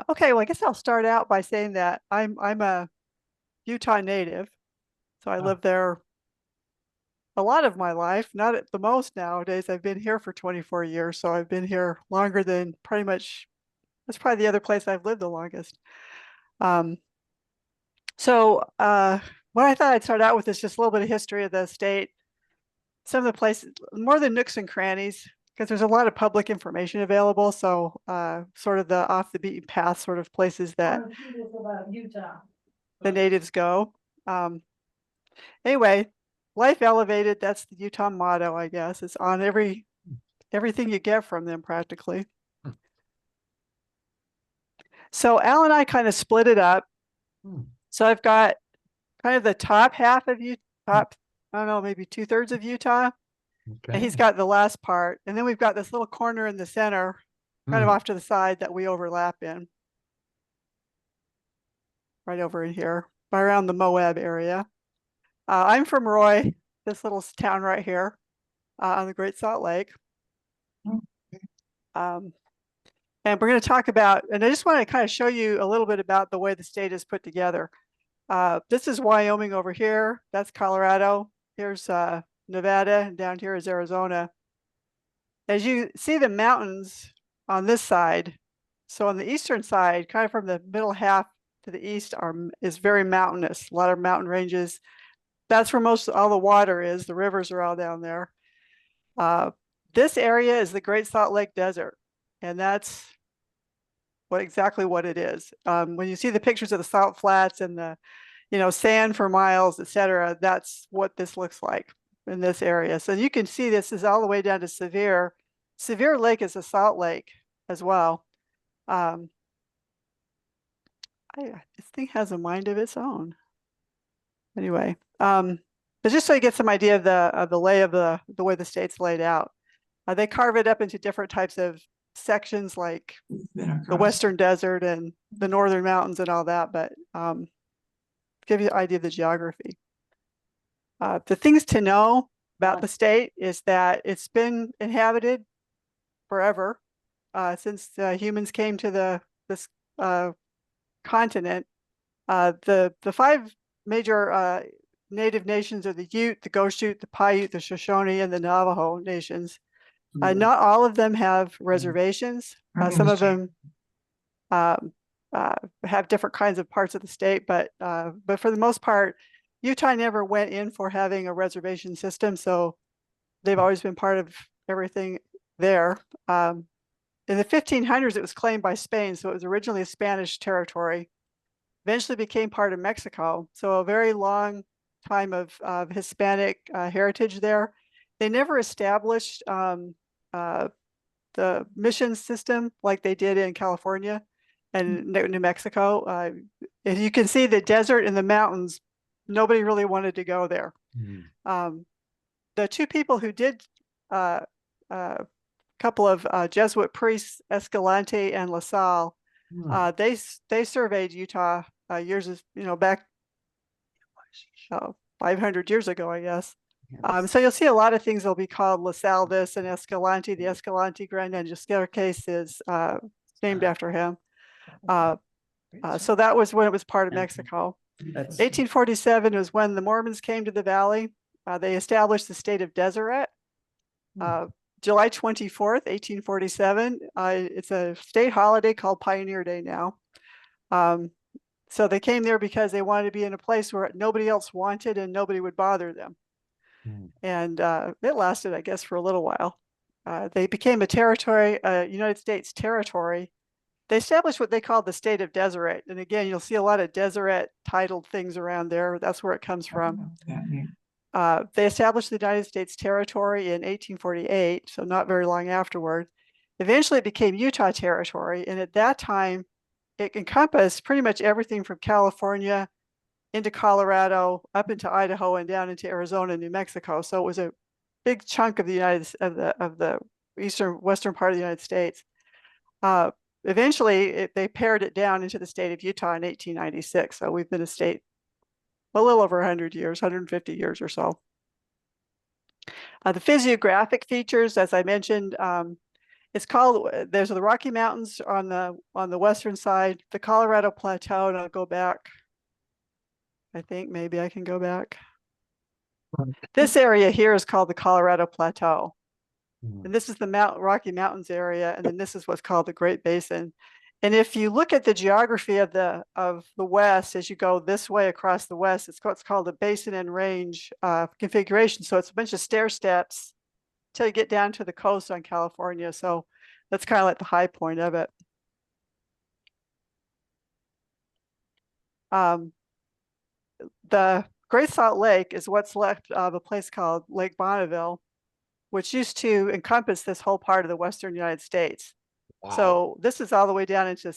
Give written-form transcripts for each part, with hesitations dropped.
Okay, well, I guess I'll start out by saying that I'm a Utah native, so I Ah, lived there a lot of my life. Not at the most nowadays. I've been here for 24 years, so I've been here longer than pretty much. That's probably the other place I've lived the longest. Um, so what I thought I'd start out with is just a little bit of history of the state, some of the places, more than nooks and crannies, because there's a lot of public information available. So sort of the off the beaten path sort of places that about Utah. the natives go. Um, Anyway, life elevated, that's the Utah motto, I guess. It's on everything you get from them practically. So Al and I kind of split it up. Hmm. So I've got kind of the top half of Utah, I don't know, maybe 2/3 of Utah. And he's Okay. got the last part. And then we've got this little corner in the center, kind of Hmm. off to the side that we overlap in, right over in here, right around the Moab area. I'm from Roy, this little town right here on the Great Salt Lake. Um, And we're going to talk about, and I just want to kind of show you a little bit about the way the state is put together. This is Wyoming over here. That's Colorado. Here's Nevada, and down here is Arizona. As you see the mountains on this side, so on the eastern side, kind of from the middle half to the east is very mountainous, a lot of mountain ranges. That's where most all the water is. The rivers are all down there. Uh, this area is the Great Salt Lake Desert, and that's exactly what it is. When you see the pictures of the salt flats and the, sand for miles, etc., that's what this looks like in this area. So you can see this is all the way down to Sevier. Sevier Lake is a salt lake as well. Um, this thing has a mind of its own. Anyway, but just so you get some idea of the lay of the way the state's laid out, they carve it up into different types of sections, like the Western Desert and the Northern Mountains and all that, but give you an idea of the geography. The things to know about the state is that it's been inhabited forever, since humans came to this continent. The five major native nations are the Ute, the Goshute, the Paiute, the Shoshone, and the Navajo nations. Not all of them have reservations. Some of them um, have different kinds of parts of the state, but for the most part, Utah never went in for having a reservation system, so they've always been part of everything there. In the 1500s, it was claimed by Spain, so it was originally a Spanish territory. Eventually became part of Mexico, so a very long time of Hispanic heritage there. They never established the mission system like they did in California and New Mexico. As you can see, the desert and the mountains, nobody really wanted to go there. The two people who did, a couple of Jesuit priests, Escalante and LaSalle, they surveyed Utah years, back 500 years ago, I guess. So you'll see a lot of things that'll be called LaSalle this and Escalante. The Escalante Grand Ninja staircase is named after him. So that was when it was part of Mexico. 1847 was when the Mormons came to the valley. They established the state of Deseret. July 24th, 1847. It's a state holiday called Pioneer Day now. So they came there because they wanted to be in a place where nobody else wanted and nobody would bother them. And it lasted, I guess, for a little while. They became a territory, United States territory. They established what they called the state of Deseret. And again, you'll see a lot of Deseret titled things around there. That's where it comes from. They established the United States territory in 1848, so not very long afterward. Eventually, it became Utah territory. And at that time, it encompassed pretty much everything from California into Colorado, up into Idaho, and down into Arizona and New Mexico. So it was a big chunk of the western part of the United States. Eventually, they pared it down into the state of Utah in 1896. So we've been a state a little over 100 years, 150 years or so. The physiographic features, as I mentioned, It's called, there's the Rocky Mountains on the western side, the Colorado Plateau, and I'll go back. I think maybe I can go back. This area here is called the Colorado Plateau. And this is the Rocky Mountains area, and then this is what's called the Great Basin. And if you look at the geography of the West, as you go this way across the West, it's what's called a basin and range configuration. So it's a bunch of stair steps till you get down to the coast on California. So that's kind of like the high point of it. The Great Salt Lake is what's left of a place called Lake Bonneville, which used to encompass this whole part of the western United States. Wow. So this is all the way down into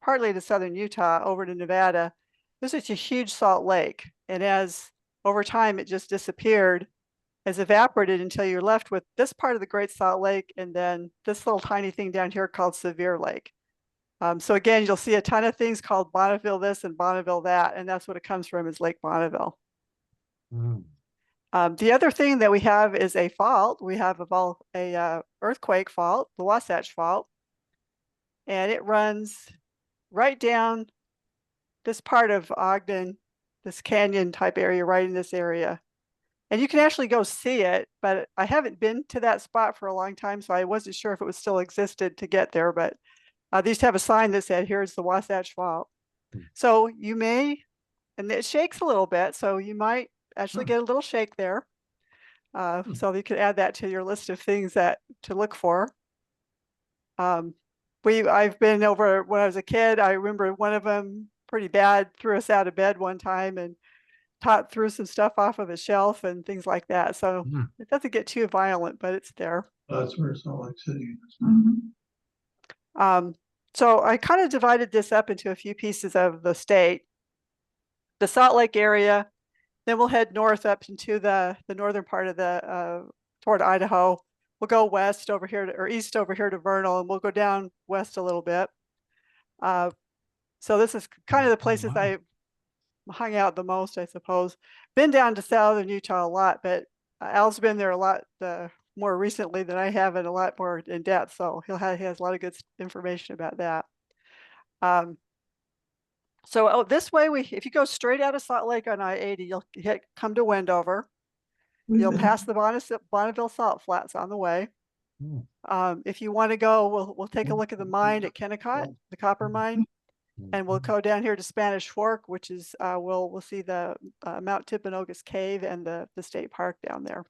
partly to southern Utah over to Nevada. This is a huge salt lake. And as over time it just disappeared, has evaporated until you're left with this part of the Great Salt Lake and then this little tiny thing down here called Sevier Lake. So again, you'll see a ton of things called Bonneville this and Bonneville that, and that's what it comes from is Lake Bonneville. The other thing that we have is a fault. We have a earthquake fault, the Wasatch Fault, and it runs right down this part of Ogden, this canyon type area right in this area. And you can actually go see it, but I haven't been to that spot for a long time, so I wasn't sure if it was still existed to get there, but they used to have a sign that said, here's the Wasatch Fault. So you may, and it shakes a little bit, so you might actually get a little shake there. So you could add that to your list of things to look for. I've been over when I was a kid. I remember one of them pretty bad threw us out of bed one time and threw some stuff off of a shelf and things like that. So it doesn't get too violent, but it's there. That's where Salt Lake City is. So I kind of divided this up into a few pieces of the state. The Salt Lake area, then we'll head north up into the northern part of toward Idaho. We'll go west over here or east over here to Vernal, and we'll go down west a little bit. So this is kind of the places I hung out the most, I suppose. Been down to southern Utah a lot, but Al's been there a lot more recently than I have and a lot more in depth. So he has a lot of good information about that. So this way, if you go straight out of Salt Lake on I-80, you'll come to Wendover. You'll pass the Bonneville Salt Flats on the way. If you want to go, we'll take a look at the mine at Kennecott, the copper mine, and we'll go down here to Spanish Fork, which is we'll see the Mount Timpanogos Cave and the state park down there.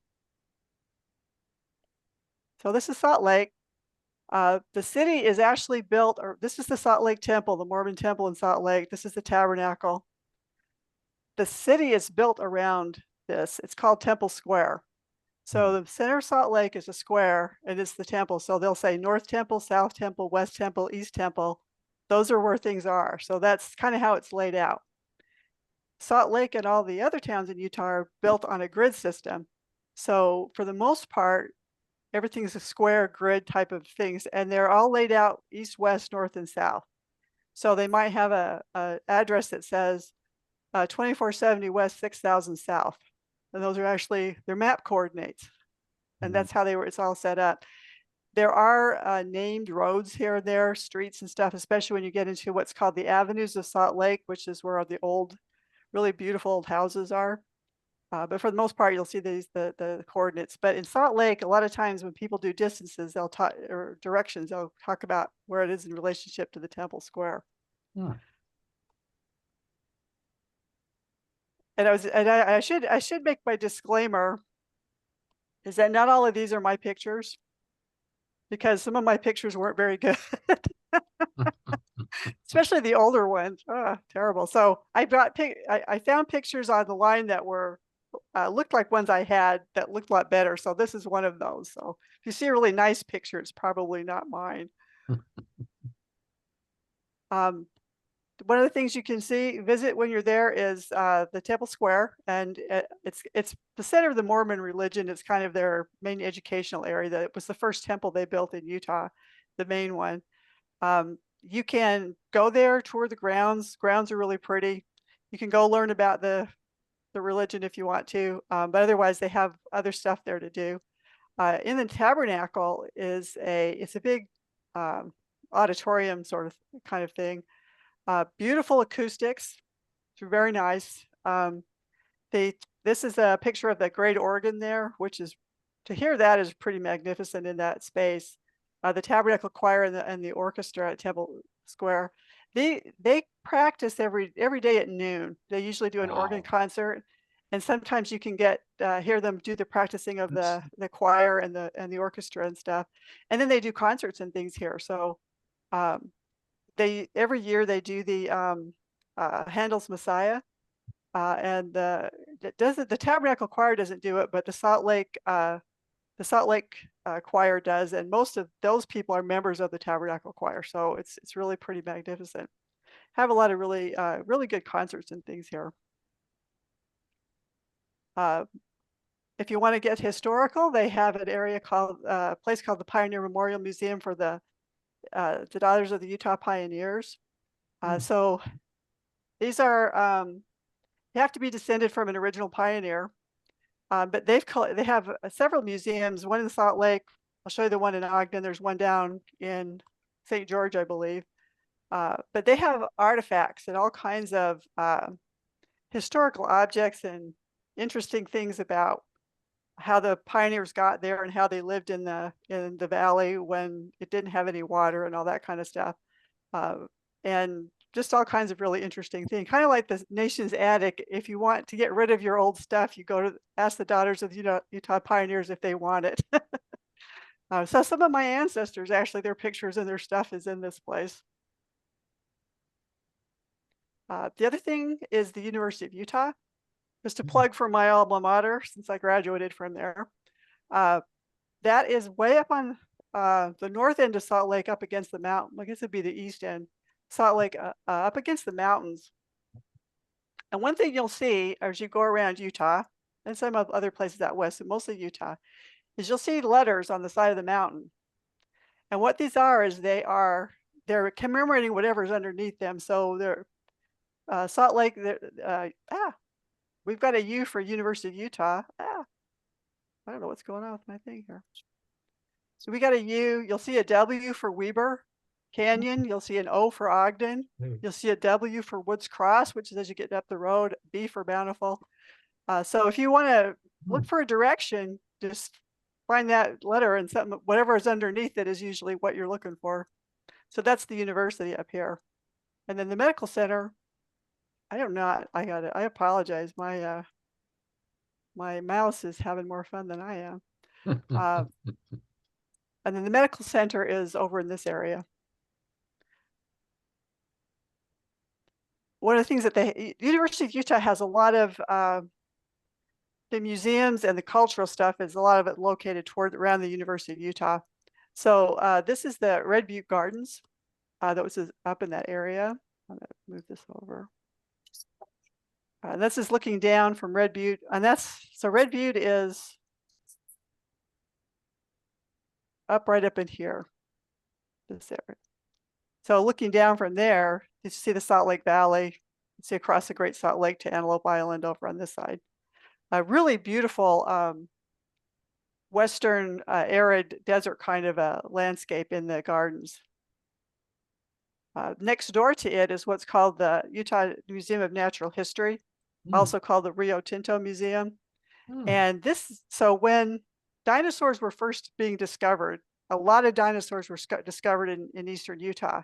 So this is Salt Lake. The city is actually built, or this is the Salt Lake Temple, the Mormon temple in Salt Lake. This is the tabernacle. The city is built around this. It's called Temple Square. So the center of Salt Lake is a square and it's the temple. So they'll say North Temple, South Temple, West Temple, East Temple. Those are where things are. So that's kind of how it's laid out. Salt Lake and all the other towns in Utah are built on a grid system. So for the most part, everything's a square grid type of things, and they're all laid out east, west, north, and south. So they might have a address that says 2470 west, 6000 south. And those are actually their map coordinates. And that's how it's all set up. There are named roads here and there, streets and stuff, especially when you get into what's called the Avenues of Salt Lake, which is where the old, really beautiful old houses are. But for the most part, you'll see the coordinates. But in Salt Lake, a lot of times when people do distances, they'll talk, or directions, they'll talk about where it is in relationship to the temple square. And I should make my disclaimer is that not all of these are my pictures, because some of my pictures weren't very good. Especially the older ones. Terrible. So I found pictures on the line that were looked like ones I had that looked a lot better. So this is one of those. So if you see a really nice picture, it's probably not mine. One of the things you can visit when you're there is the Temple Square, and it's the center of the Mormon religion. It's kind of their main educational area. That it was the first temple they built in Utah, the main one. You can go there, tour the grounds. Grounds are really pretty. You can go learn about the religion if you want to, but otherwise they have other stuff there to do. In the tabernacle is it's a big auditorium sort of kind of thing. Beautiful acoustics. It's very nice. This is a picture of the great organ there, which is, to hear that is pretty magnificent in that space. The tabernacle choir and the orchestra at Temple Square. They practice every day at noon. They usually do an organ Wow. concert, and sometimes you can hear them do the practicing of the choir and the orchestra and stuff. And then they do concerts and things here. So um, every year they do the Handel's Messiah. And the Tabernacle Choir doesn't do it, but the Salt Lake Choir does, and most of those people are members of the Tabernacle Choir, so it's really pretty magnificent. Have a lot of really good concerts and things here. If you want to get historical, they have an area called place called the Pioneer Memorial Museum for the Daughters of the Utah Pioneers. So these are you have to be descended from an original pioneer, but they have several museums. One in Salt Lake. I'll show you the one in Ogden. There's one down in St. George, I believe. But they have artifacts and all kinds of historical objects and interesting things about how the pioneers got there and how they lived in the valley when it didn't have any water and all that kind of stuff. And just all kinds of really interesting things, kind of like the nation's attic. If you want to get rid of your old stuff, you go to ask the Daughters of the Utah Pioneers if they want it. So some of my ancestors, actually, their pictures and their stuff is in this place. The other thing is the University of Utah. Just a plug for my alma mater, since I graduated from there. That is way up on the north end of Salt Lake, up against the mountain. I guess it'd be the east end. Salt Lake up against the mountains. And one thing you'll see as you go around Utah and some of other places out west, but mostly Utah, is you'll see letters on the side of the mountain. And what these are is they're commemorating whatever's underneath them. So they're Salt Lake, we've got a U for University of Utah. I don't know what's going on with my thing here. So we got a U. You'll see a W for Weber Canyon. You'll see an O for Ogden. You'll see a W for Woods Cross, which is as you get up the road. B for Bountiful. So if you want to look for a direction, just find that letter, and whatever is underneath it is usually what you're looking for. So that's the university up here. And then the medical center, I don't know. I apologize. My mouse is having more fun than I am. And then the medical center is over in this area. One of the things that the University of Utah has a lot of the museums and the cultural stuff is a lot of it located around the University of Utah. So this is the Red Butte Gardens that was up in that area. I'm gonna move this over. This is looking down from Red Butte, and so Red Butte is right up in here, this area. So looking down from there, you see the Salt Lake Valley. You see across the Great Salt Lake to Antelope Island over on this side. A really beautiful western arid desert kind of a landscape in the gardens. Next door to it is what's called the Utah Museum of Natural History, also called the Rio Tinto Museum. And so when dinosaurs were first being discovered, a lot of dinosaurs were discovered in eastern Utah,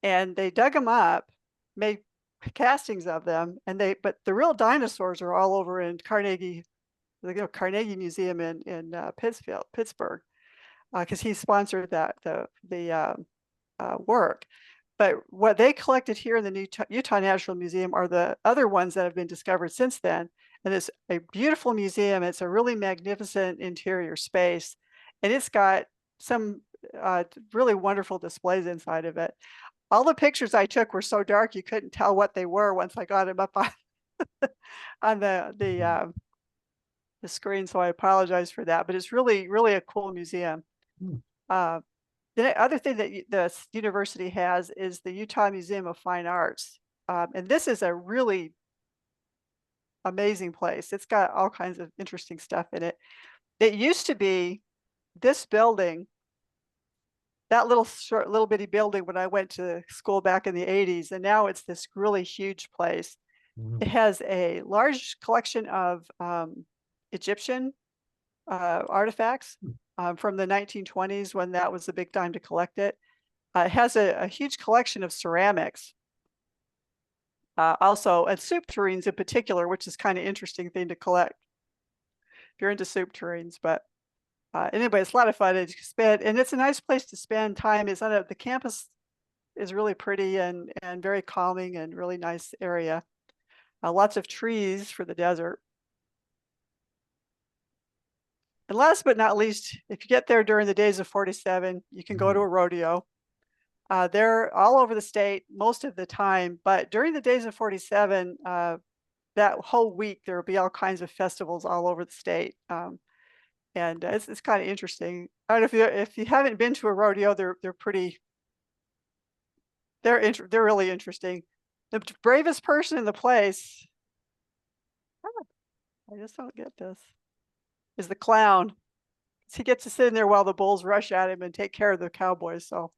and they dug them up, made castings of them, but the real dinosaurs are all over in Carnegie, the Carnegie Museum in Pittsburgh, because he sponsored the work. But what they collected here in the Utah National Museum are the other ones that have been discovered since then. And it's a beautiful museum. It's a really magnificent interior space. And it's got some really wonderful displays inside of it. All the pictures I took were so dark you couldn't tell what they were once I got them up on the screen. So I apologize for that. But it's really, really a cool museum. The other thing that the university has is the Utah Museum of Fine Arts. And this is a really amazing place. It's got all kinds of interesting stuff in it. It used to be this building, that little short, little bitty building when I went to school back in the 80s, and now it's this really huge place. It has a large collection of Egyptian artifacts from the 1920s when that was the big time to collect it. It has a huge collection of ceramics. Also, and soup tureens in particular, which is kind of interesting thing to collect if you're into soup tureens. But anyway, it's a lot of fun to spend, and it's a nice place to spend time. It's on the campus is really pretty and very calming and really nice area. Lots of trees for the desert. And last but not least, if you get there during the days of 47, you can go to a rodeo. They're all over the state most of the time, but during the days of 47, that whole week, there will be all kinds of festivals all over the state. And it's kind of interesting. I don't know if you haven't been to a rodeo, they're really interesting. The bravest person in the place, I just don't get this, is the clown. He gets to sit in there while the bulls rush at him and take care of the cowboys. So,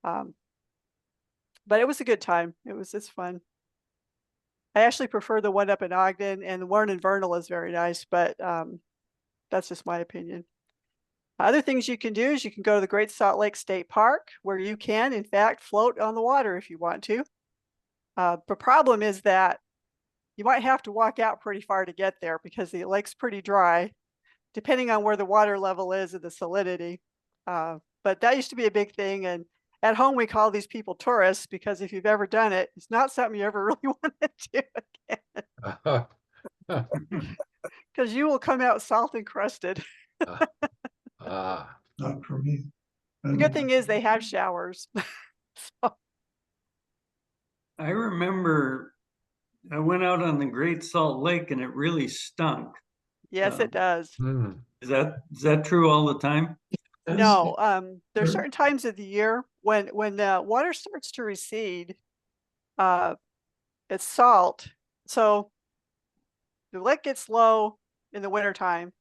but it was a good time. It's fun. I actually prefer the one up in Ogden, and the one in Vernal is very nice, but that's just my opinion. Other things you can do is you can go to the Great Salt Lake State Park, where you can, in fact, float on the water if you want to. The problem is that you might have to walk out pretty far to get there because the lake's pretty dry, depending on where the water level is and the salinity. But that used to be a big thing. And at home, we call these people tourists because if you've ever done it, it's not something you ever really want to do again. Because you will come out salt encrusted. Not for me. The good thing is they have showers. So, I remember I went out on the Great Salt Lake and it really stunk. yes, it does. Is that true all the time? No, there's Sure. certain times of the year when the water starts to recede, it's salt. So the lake gets low in the wintertime.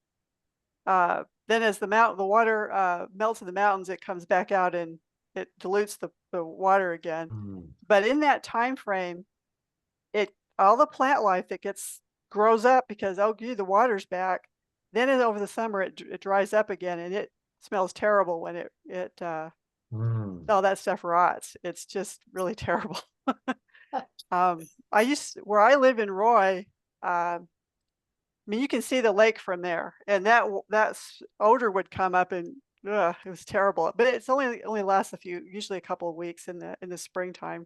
Then as the water melts in the mountains, it comes back out and it dilutes the water again. But in that time frame, all the plant life that grows up because the water's back. Then over the summer it dries up again and it smells terrible when all that stuff rots. It's just really terrible. Where I live in Roy, I mean, you can see the lake from there, and that odor would come up, and it was terrible. But it's only lasts usually a couple of weeks in the springtime.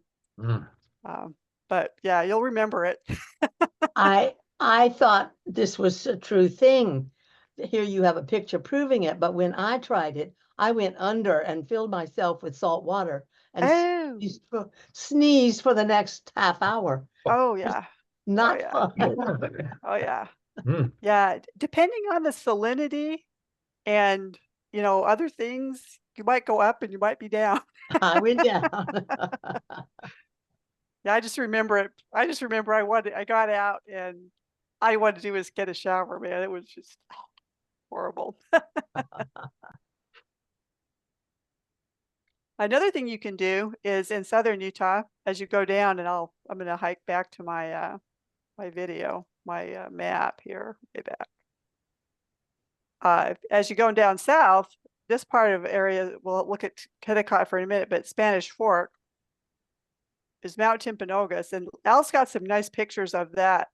But yeah, you'll remember it. I thought this was a true thing. Here you have a picture proving it, but when I tried it, I went under and filled myself with salt water and sneezed for the next half hour. Oh yeah. Not yeah. fun. Oh yeah. Yeah, depending on the salinity and other things, you might go up and you might be down. I went down. Yeah, I just remember it. I got out and all I wanted to do was get a shower, man. It was just horrible. Another thing you can do is in southern Utah, as you go down, and I'm going to hike back to my my video, my map here, way back. As you're going down south, this part of the area, we'll look at Kennecott for a minute, but Spanish Fork is Mount Timpanogos, and Al's got some nice pictures of that,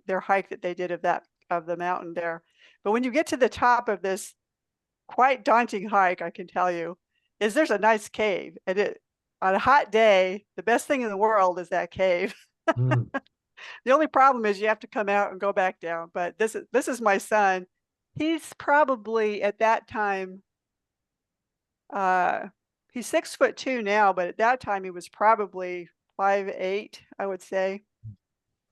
their hike that they did of the mountain there. But when you get to the top of this quite daunting hike, I can tell you, there's a nice cave, and on a hot day, the best thing in the world is that cave. The only problem is you have to come out and go back down. But this is my son. He's probably at that time, he's 6'2" now, but at that time he was probably 5'8", I would say.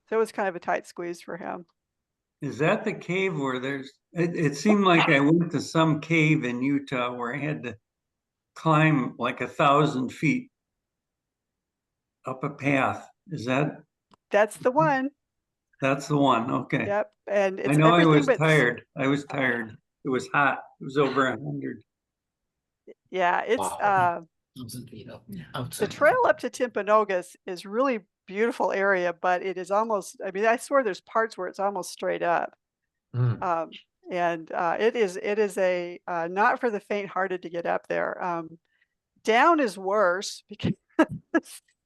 So it was kind of a tight squeeze for him. Is that the cave where it seemed like I went to some cave in Utah where I had to climb like 1,000 feet up a path. That's the one. That's the one. Okay. Yep. And I it's know I everything was but tired. I was tired. It was hot. It was over 100. Yeah, it's Wow. 1,000 feet up. the Outside. trail up to Timpanogos is really beautiful area, but it is almost, I mean, I swear there's parts where it's almost straight up. Mm. And it is a not for the faint-hearted to get up there. Down is worse because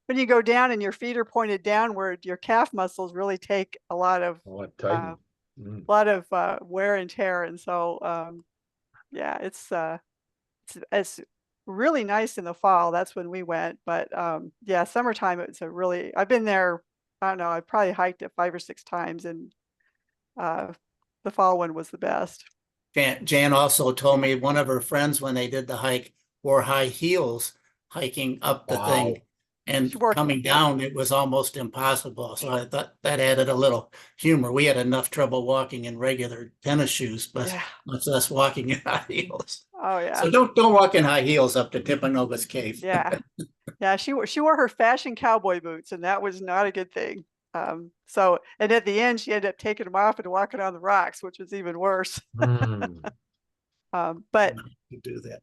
when you go down and your feet are pointed downward, your calf muscles really take a lot of Oh, it tightened. Mm. wear and tear, and so yeah, it's really nice in the fall. That's when we went, but yeah, summertime it's a really. I've been there. I don't know. I probably hiked it 5 or 6 times, and uh, the fall one was the best. Jan also told me one of her friends, when they did the hike, wore high heels hiking up the Wow. thing. And She wore- coming yeah. down, it was almost impossible. So I thought that added a little humor. We had enough trouble walking in regular tennis shoes, but Yeah. much less walking in high heels. Oh yeah. So don't walk in high heels up to Timpanogos Cave. Yeah. Yeah, she wore her fashion cowboy boots, and that was not a good thing. So, and at the end, she ended up taking them off and walking on the rocks, which was even worse. Mm. But You do that.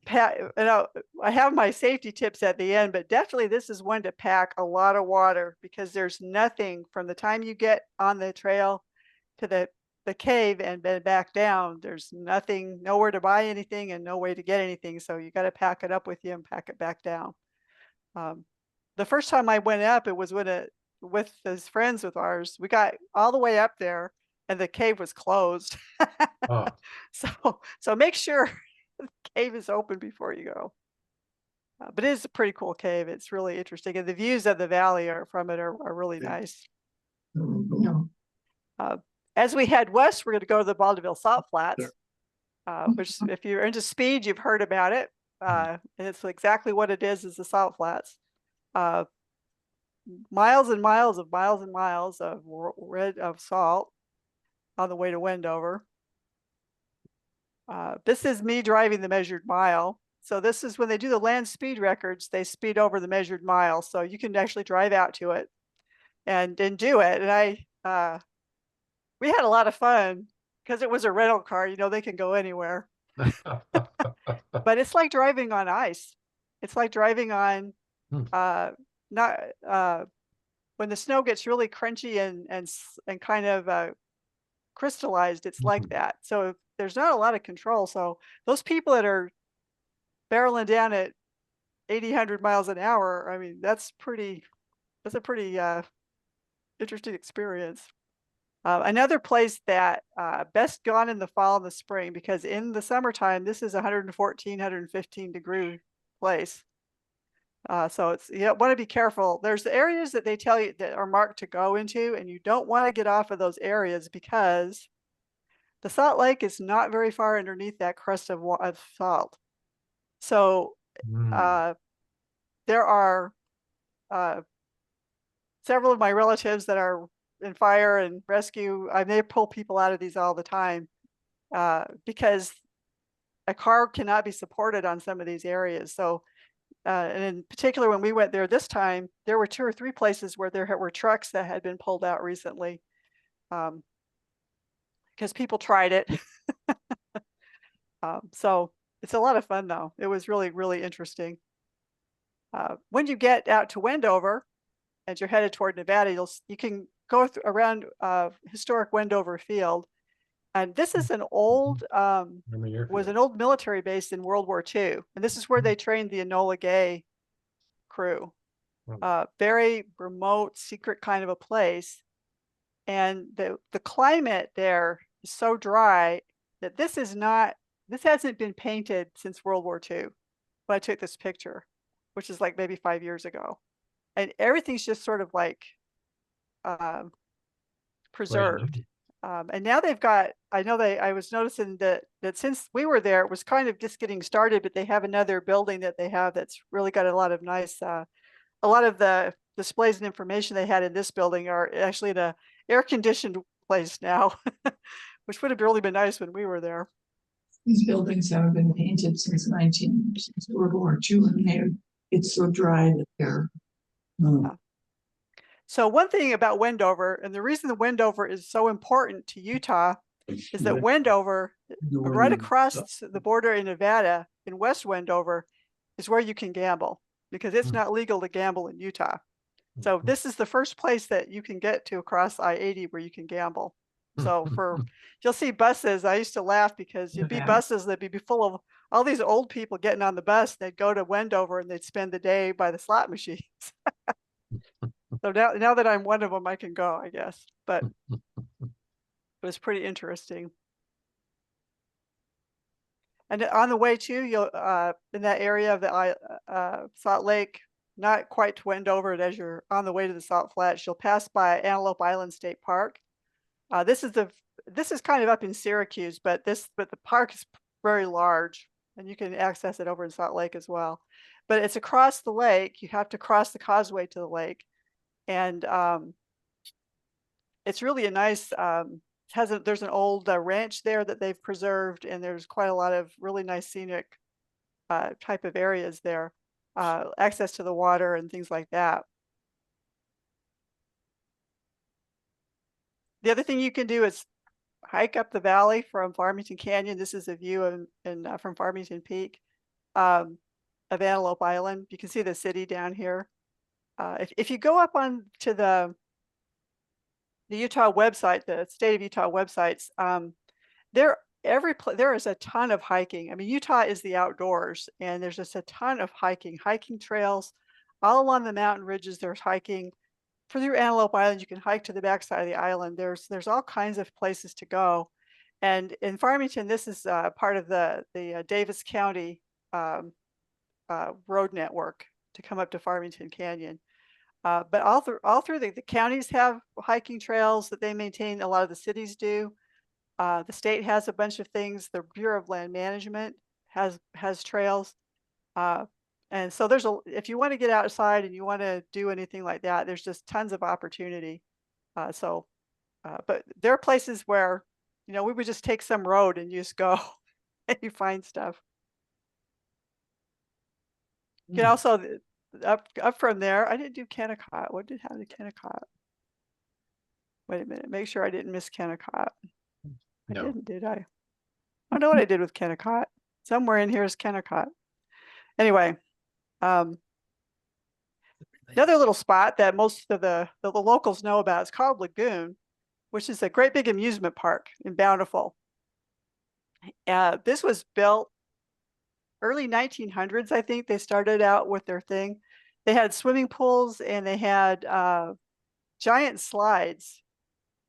you know, I have my safety tips at the end, but definitely this is one to pack a lot of water because there's nothing from the time you get on the trail to the cave and then back down. There's nothing, nowhere to buy anything and no way to get anything. So you got to pack it up with you and pack it back down. The first time I went up, it was with his friends with ours. We got all the way up there and the cave was closed. Oh. So make sure the cave is open before you go. But it is a pretty cool cave. It's really interesting. And the views of the valley from it are really nice. No. As we head west, we're going to go to the Baldwin Salt Flats, Sure. which if you're into speed, you've heard about it. And it's exactly what it is the Salt Flats. Miles and miles of red of salt on the way to Wendover. This is me driving the measured mile. So this is when they do the land speed records, they speed over the measured mile. So you can actually drive out to it and do it. And we had a lot of fun because it was a rental car, you know, they can go anywhere. But it's like driving on ice. It's like driving on not when the snow gets really crunchy and kind of crystallized, it's like that. So there's not a lot of control. So those people that are barreling down at 80, 100 miles an hour, I mean, that's a pretty interesting experience. Another place that best gone in the fall and the spring, because in the summertime, this is 114, 115 degree place. So it's, you want to be careful. There's areas that they tell you that are marked to go into, and you don't want to get off of those areas because the Salt Lake is not very far underneath that crust of salt. So there are several of my relatives that are in fire and rescue. They pull people out of these all the time because a car cannot be supported on some of these areas. So, and in particular, when we went there this time, there were 2 or 3 places where there were trucks that had been pulled out recently because people tried it. So it's a lot of fun, though. It was really, really interesting. When you get out to Wendover, as you're headed toward Nevada, you can go around historic Wendover Field, and this is an old was an old military base in World War II, and this is where they trained the Enola Gay crew. Very remote, secret kind of a place, and the climate there is so dry that this hasn't been painted since World War II. When I took this picture, which is like maybe 5 years ago, and everything's just sort of like preserved. And now they've got, I was noticing that since we were there, it was kind of just getting started, but they have another building that they have that's really got a lot of nice, a lot of the displays and information they had in this building are actually in a air-conditioned place now, which would have really been nice when we were there. These buildings haven't been painted since World War II, and it's so dry that they're. So one thing about Wendover, and the reason the Wendover is so important to Utah, is that Wendover, The one right in- across the border in Nevada, in West Wendover, is where you can gamble because it's not legal to gamble in Utah. So this is the first place that you can get to across I-80 where you can gamble. So you'll see buses. I used to laugh because you'd be buses that'd be full of all these old people getting on the bus. They'd go to Wendover and they'd spend the day by the slot machines. So now that I'm one of them, I can go, I guess. But it was pretty interesting. And on the way too, you'll in that area of the Salt Lake, not quite to Wendover, and as you're on the way to the Salt Flats, you'll pass by Antelope Island State Park. This is kind of up in Syracuse, but the park is very large, and you can access it over in Salt Lake as well. But it's across the lake. You have to cross the causeway to the lake, and it's really a nice. There's an old ranch there that they've preserved, and there's quite a lot of really nice scenic type of areas there, access to the water and things like that. The other thing you can do is hike up the valley from Farmington Canyon. This is a view from Farmington Peak of Antelope Island. You can see the city down here. If you go up on to the Utah website, the state of Utah websites, there is a ton of hiking. I mean, Utah is the outdoors, and there's just a ton of hiking trails all along the mountain ridges. There's hiking through Antelope Island. You can hike to the backside of the island. There's all kinds of places to go. And in Farmington, this is part of the Davis County road network to come up to Farmington Canyon. But all through the counties have hiking trails that they maintain. A lot of the cities do. The state has a bunch of things. The Bureau of Land Management has trails. And so if you want to get outside and you want to do anything like that, there's just tons of opportunity. But there are places where, we would just take some road and you just go and you find stuff. You can also up from there. I didn't do Kennecott. What did happen to Kennecott? Wait a minute. Make sure I didn't miss Kennecott. No. I didn't, did I? I don't know what I did with Kennecott. Somewhere in here is Kennecott. Anyway, another little spot that most of the locals know about is called Lagoon, which is a great big amusement park in Bountiful. This was built early 1900s, I think. They started out with their thing. They had swimming pools and they had giant slides.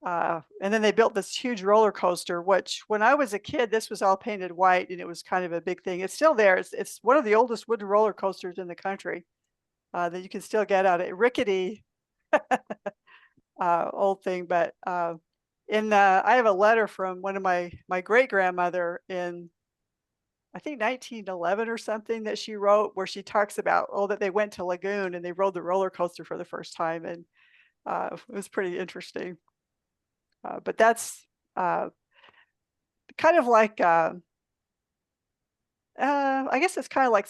And then they built this huge roller coaster, which when I was a kid, this was all painted white and it was kind of a big thing. It's still there. It's one of the oldest wooden roller coasters in the country that you can still get out of. Rickety old thing, but I have a letter from one of my great grandmother in, I think 1911 or something, that she wrote where she talks about that they went to Lagoon and they rode the roller coaster for the first time, and it was pretty interesting. But that's kind of like I guess it's kind of like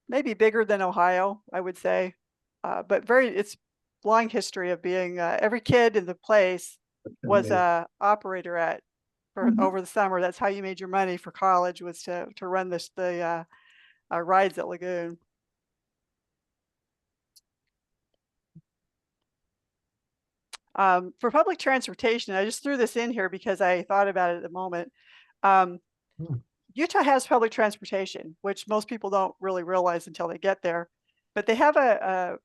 maybe bigger than Ohio, I would say, but it's long history of being every kid in the place was a operator over the summer. That's how you made your money for college, was to run the rides at Lagoon. For public transportation, I just threw this in here because I thought about it at the moment. Utah has public transportation, which most people don't really realize until they get there. But they have a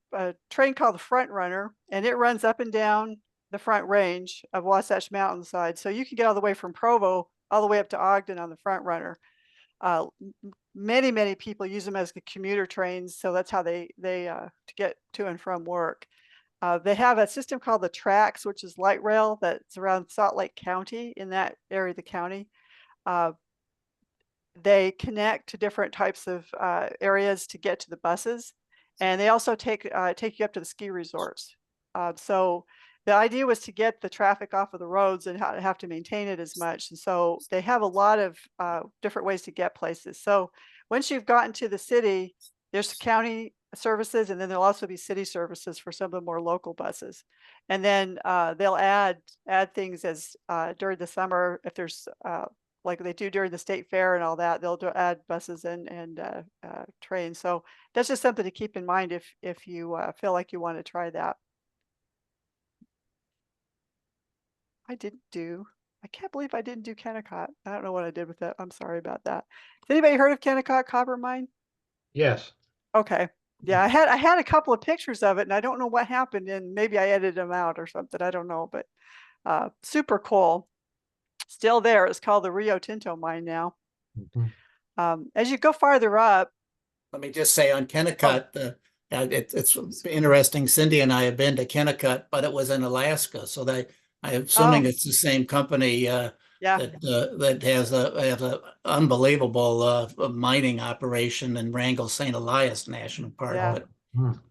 train called the Front Runner, and it runs up and down the Front Range of Wasatch Mountainside. So you can get all the way from Provo all the way up to Ogden on the Front Runner. Many people use them as the commuter trains, so that's how they to get to and from work. They have a system called the Tracks, which is light rail that's around Salt Lake County, in that area of the county. They connect to different types of areas to get to the buses, and they also take you up to the ski resorts. So the idea was to get the traffic off of the roads and not have to maintain it as much. And so they have a lot of different ways to get places. So once you've gotten to the city, there's county services, and then there'll also be city services for some of the more local buses. And then they'll add things as during the summer, if there's like they do during the state fair and all that, they'll add buses and trains. So that's just something to keep in mind if you feel like you want to try that. I can't believe I didn't do Kennecott. I don't know what I did with that. I'm sorry about that. Has anybody heard of Kennecott copper mine? Yes. Okay. Yeah, I had a couple of pictures of it, and I don't know what happened, and maybe I edited them out or something. I don't know, but super cool. Still there. It's called the Rio Tinto mine now. Mhm. As you go farther up, Let me just say on Kennecott, it's interesting. Cindy and I have been to Kennecott, but it was in Alaska. So I'm assuming it's the same company yeah, that has a unbelievable mining operation in Wrangell St. Elias National Park. Yeah. But Mm.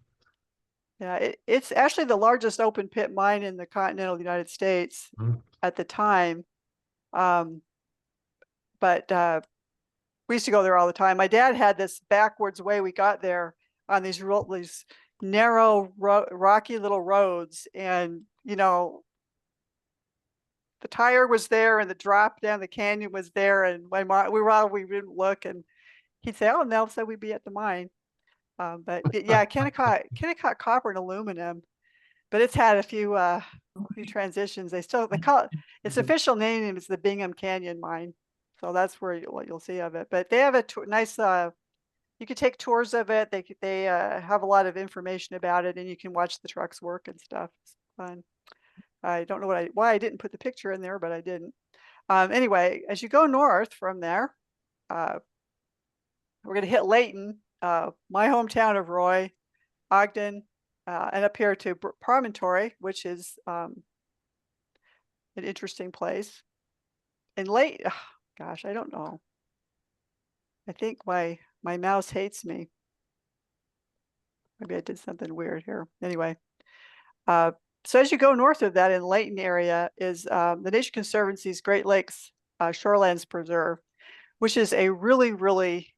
yeah, it's actually the largest open pit mine in the continental United States Mm. at the time. But we used to go there all the time. My dad had this backwards way we got there on these narrow, rocky little roads, and you know, the tire was there, and the drop down the canyon was there, and my mom, we didn't look, and he'd say, "Oh, now so we'd be at the mine." But yeah, Kennecott copper and aluminum, but it's had a few transitions. They call it, its official name is the Bingham Canyon Mine, so that's where what you'll see of it. But they have a nice. You could take tours of it. They have a lot of information about it, and you can watch the trucks work and stuff. It's fun. I don't know why I didn't put the picture in there, but I didn't. Anyway, as you go north from there, we're going to hit Layton, my hometown of Roy, Ogden, and up here to Promontory, which is an interesting place. And gosh, I don't know. I think my mouse hates me. Maybe I did something weird here. Anyway, so as you go north of that in Layton area is the Nature Conservancy's Great Lakes Shorelands Preserve, which is a really, really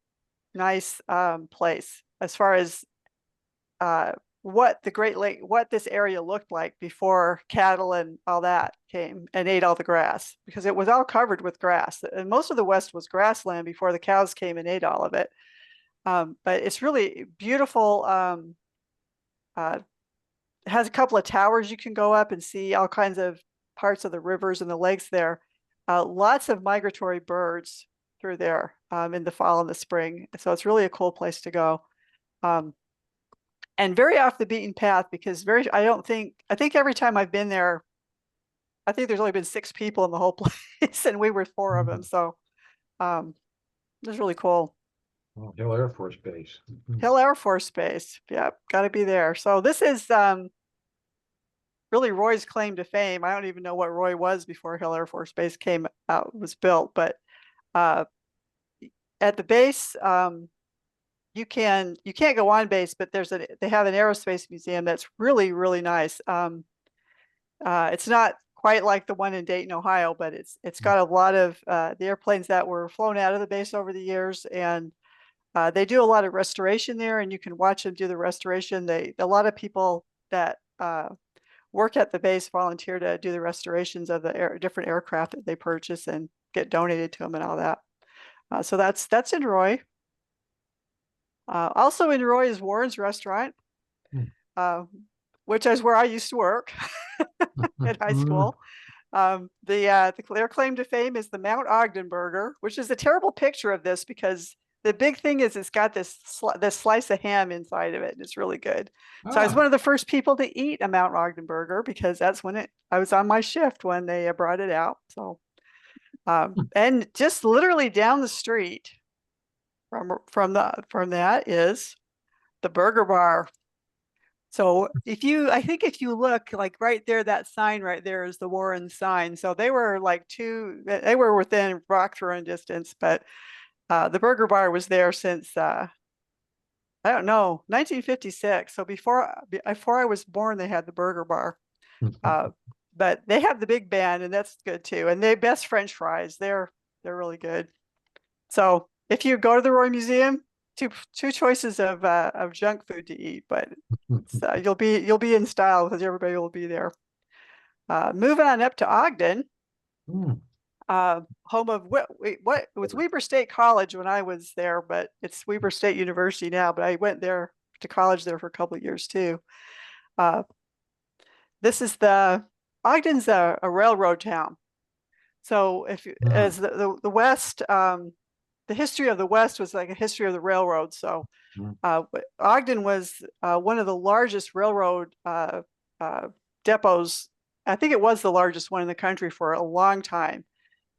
nice place as far as what this area looked like before cattle and all that came and ate all the grass, because it was all covered with grass. And most of the West was grassland before the cows came and ate all of it. But it's really beautiful. It has a couple of towers you can go up and see all kinds of parts of the rivers and the lakes there. Lots of migratory birds through there in the fall and the spring. So it's really a cool place to go. And very off the beaten path, because I think every time I've been there, I think there's only been 6 people in the whole place, and we were 4 of them. So it was really cool. Oh, Hill Air Force Base. Mhm. Hill Air Force Base. Yeah, got to be there. So this is really Roy's claim to fame. I don't even know what Roy was before Hill Air Force Base was built, but at the base, you can't go on base, but they have an aerospace museum that's really, really nice. It's not quite like the one in Dayton, Ohio, but it's got a lot of the airplanes that were flown out of the base over the years, and they do a lot of restoration there, and you can watch them do the restoration. A lot of people that work at the base volunteer to do the restorations of the different aircraft that they purchase and get donated to them and all that. So that's in Roy. Also in Roy is Warren's Restaurant, which is where I used to work in high school. Their claim to fame is the Mount Ogden Burger, which is a terrible picture of this because the big thing is it's got this slice of ham inside of it, and it's really good. So I was one of the first people to eat a Mount Ogden Burger because that's when I was on my shift when they brought it out. So, and just literally down the street from that is the Burger Bar. So I think if you look like right there, that sign right there is the Warren sign. So they were they were within rock throwing distance, but the Burger Bar was there since I don't know, 1956. So before I was born, they had the Burger Bar. But they have the Big Band, and that's good too. And they best French fries. They're really good. So if you go to the Roy Museum, two choices of junk food to eat, but you'll be in style because everybody will be there. Moving on up to Ogden, Hmm. home of what it was Weber State College when I was there, but it's Weber State University now. But I went there to college there for a couple of years too. This is Ogden's a railroad town. So if as the West, the history of the West was like a history of the railroad. So Ogden was one of the largest railroad depots. I think it was the largest one in the country for a long time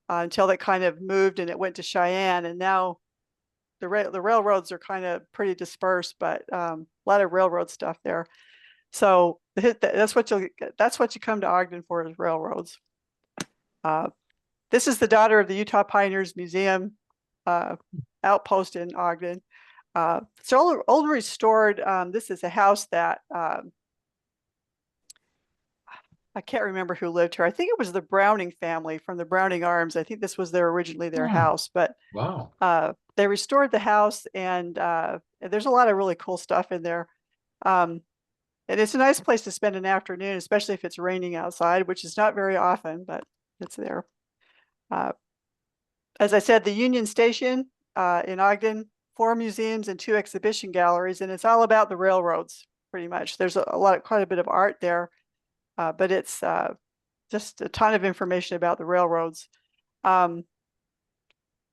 until it kind of moved and it went to Cheyenne. And now the railroads are kind of pretty dispersed, but a lot of railroad stuff there. So that's what you come to Ogden for, is railroads. This is the daughter of the Utah Pioneers Museum outpost in Ogden. So old restored. This is a house that I can't remember who lived here. I think it was the Browning family from the Browning Arms. I think this was originally their house, but Wow. they restored the house, and there's a lot of really cool stuff in there. And it's a nice place to spend an afternoon, especially if it's raining outside, which is not very often, but it's there. As I said, the Union Station in Ogden, 4 museums and 2 exhibition galleries, and it's all about the railroads, pretty much. There's quite a bit of art there, but it's just a ton of information about the railroads.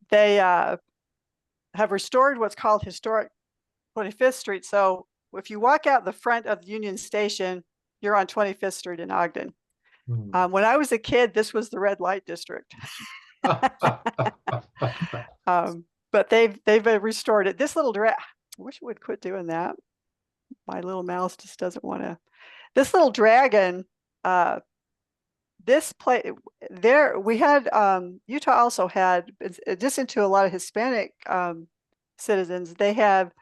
They have restored what's called historic 25th Street. So if you walk out the front of the Union Station, you're on 25th Street in Ogden. When I was a kid, this was the red light district. But they've restored it. This little I wish it would quit doing that. My little mouse just doesn't want to. This little dragon, this place there, we had Utah also had, just into a lot of Hispanic citizens, they have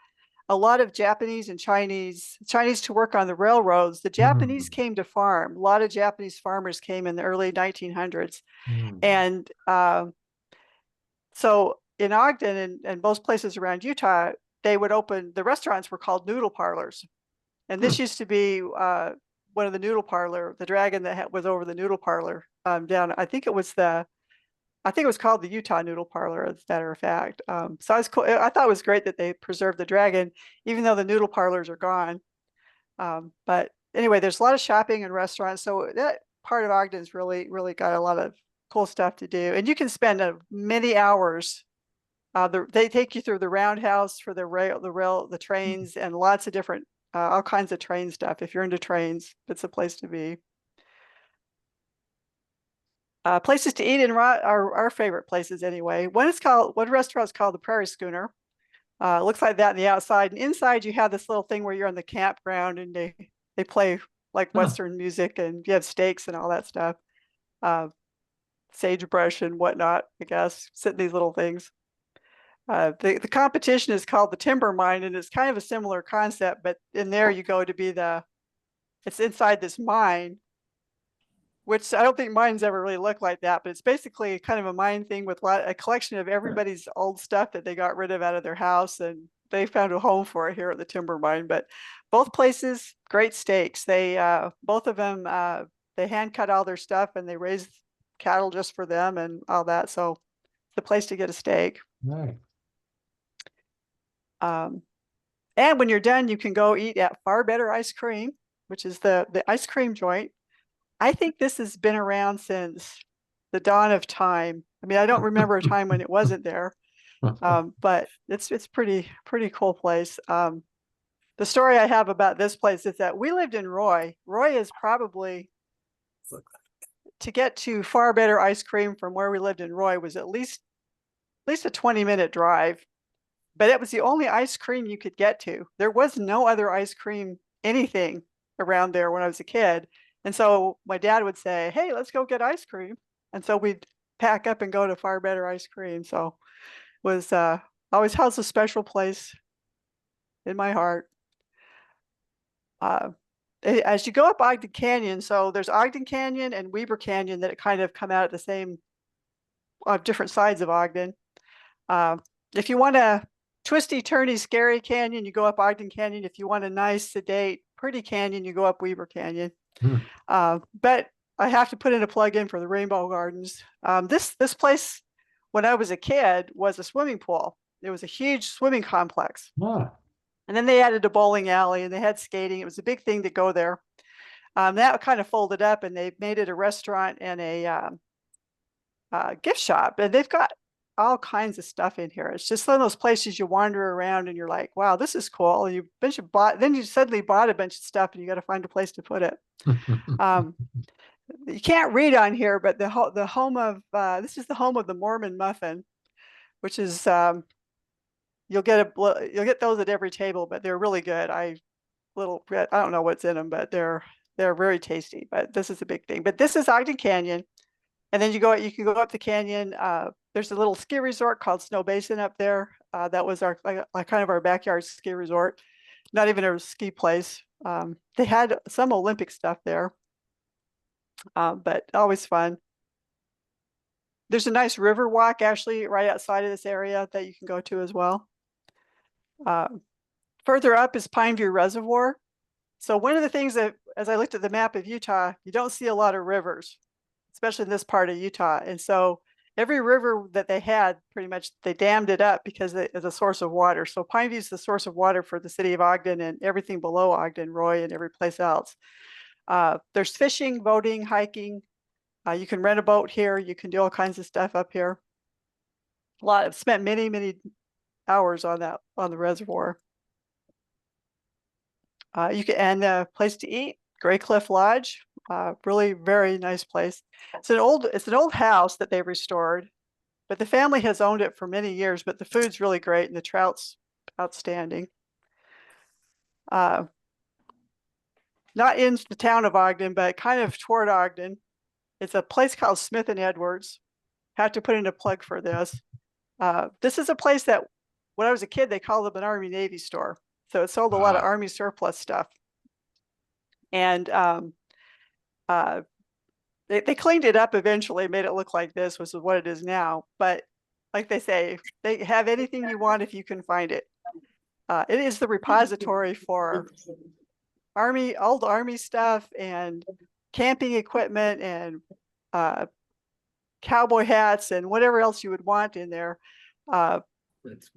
a lot of Japanese and Chinese to work on the railroads. The Japanese came to farm. A lot of Japanese farmers came in the early 1900s. And so in Ogden and most places around Utah, they would open, the restaurants were called noodle parlors. And this used to be one of the noodle parlor, the dragon that was over the noodle parlor down. I think it was called the Utah Noodle Parlor, as a matter of fact. So I thought it was great that they preserved the dragon, even though the noodle parlors are gone. But anyway, there's a lot of shopping and restaurants. So that part of Ogden's really, really got a lot of cool stuff to do. And you can spend many hours. They take you through the roundhouse for the trains, and lots of different, all kinds of train stuff. If you're into trains, it's a place to be. Places to eat in are our favorite places anyway. One restaurant is called the Prairie Schooner. It looks like that in the outside, and inside you have this little thing where you're on the campground and they play like Western music, and you have steaks and all that stuff, sagebrush and whatnot. I guess sit in these little things. The competition is called the Timber Mine, and it's kind of a similar concept, but in there you go to be it's inside this mine, which I don't think mines ever really look like that, but it's basically kind of a mine thing with a collection of everybody's old stuff that they got rid of out of their house, and they found a home for it here at the Timber Mine. But both places, great steaks. Both of them, they hand cut all their stuff, and they raise cattle just for them and all that. So it's the place to get a steak. Right. And when you're done, you can go eat at Far Better Ice Cream, which is the ice cream joint. I think this has been around since the dawn of time. I mean, I don't remember a time when it wasn't there, but it's pretty cool place. The story I have about this place is that we lived in Roy. Roy is probably, to get to Far Better Ice Cream from where we lived in Roy was at least a 20-minute drive, but it was the only ice cream you could get to. There was no other ice cream anything around there when I was a kid. And so my dad would say, "Hey, let's go get ice cream." And so we'd pack up and go to Far Better Ice Cream. So it was always has a special place in my heart. As you go up Ogden Canyon, so there's Ogden Canyon and Weber Canyon that kind of come out at the same different sides of Ogden. If you want to twisty, turny, scary canyon, you go up Ogden Canyon. If you want a nice, sedate, pretty canyon, you go up Weber Canyon. Hmm. But I have to put in a plug in for the Rainbow Gardens. This place, when I was a kid, was a swimming pool. It was a huge swimming complex. Ah, And then they added a bowling alley and they had skating. It was a big thing to go there. That kind of folded up and they made it a restaurant and a gift shop. And they've got all kinds of stuff in here. It's just one of those places you wander around and you're like, wow, this is cool. Then you suddenly bought a bunch of stuff and you got to find a place to put it. You can't read on here, but the home of this is the home of the Mormon muffin, which is you'll get those at every table, but they're really good. I don't know what's in them, but they're very tasty. But this is a big thing. But this is Ogden Canyon, and then you can go up the canyon. There's a little ski resort called Snow Basin up there. That was our kind of our backyard ski resort. Not even a ski place. They had some Olympic stuff there, but always fun. There's a nice river walk actually right outside of this area that you can go to as well. Further up is Pineview Reservoir. So one of the things that, as I looked at the map of Utah, you don't see a lot of rivers, especially in this part of Utah. And so every river that they had, pretty much they dammed it up because it is a source of water. So Pineview is the source of water for the city of Ogden and everything below Ogden, Roy, and every place else. There's fishing, boating, hiking. You can rent a boat here. You can do all kinds of stuff up here. I've spent many, many hours on the reservoir. And a place to eat, Gray Cliff Lodge, really very nice place. It's an old house that they restored, but the family has owned it for many years, but the food's really great and the trout's outstanding. Not in the town of Ogden, but kind of toward Ogden. It's a place called Smith and Edwards. Had to put in a plug for this. This is a place that when I was a kid, they called it an Army Navy store. So it sold a lot of Army surplus stuff. And they cleaned it up eventually, made it look like this, which is what it is now. But like they say, they have anything you want if you can find it. It is the repository for old Army stuff and camping equipment and cowboy hats and whatever else you would want in there.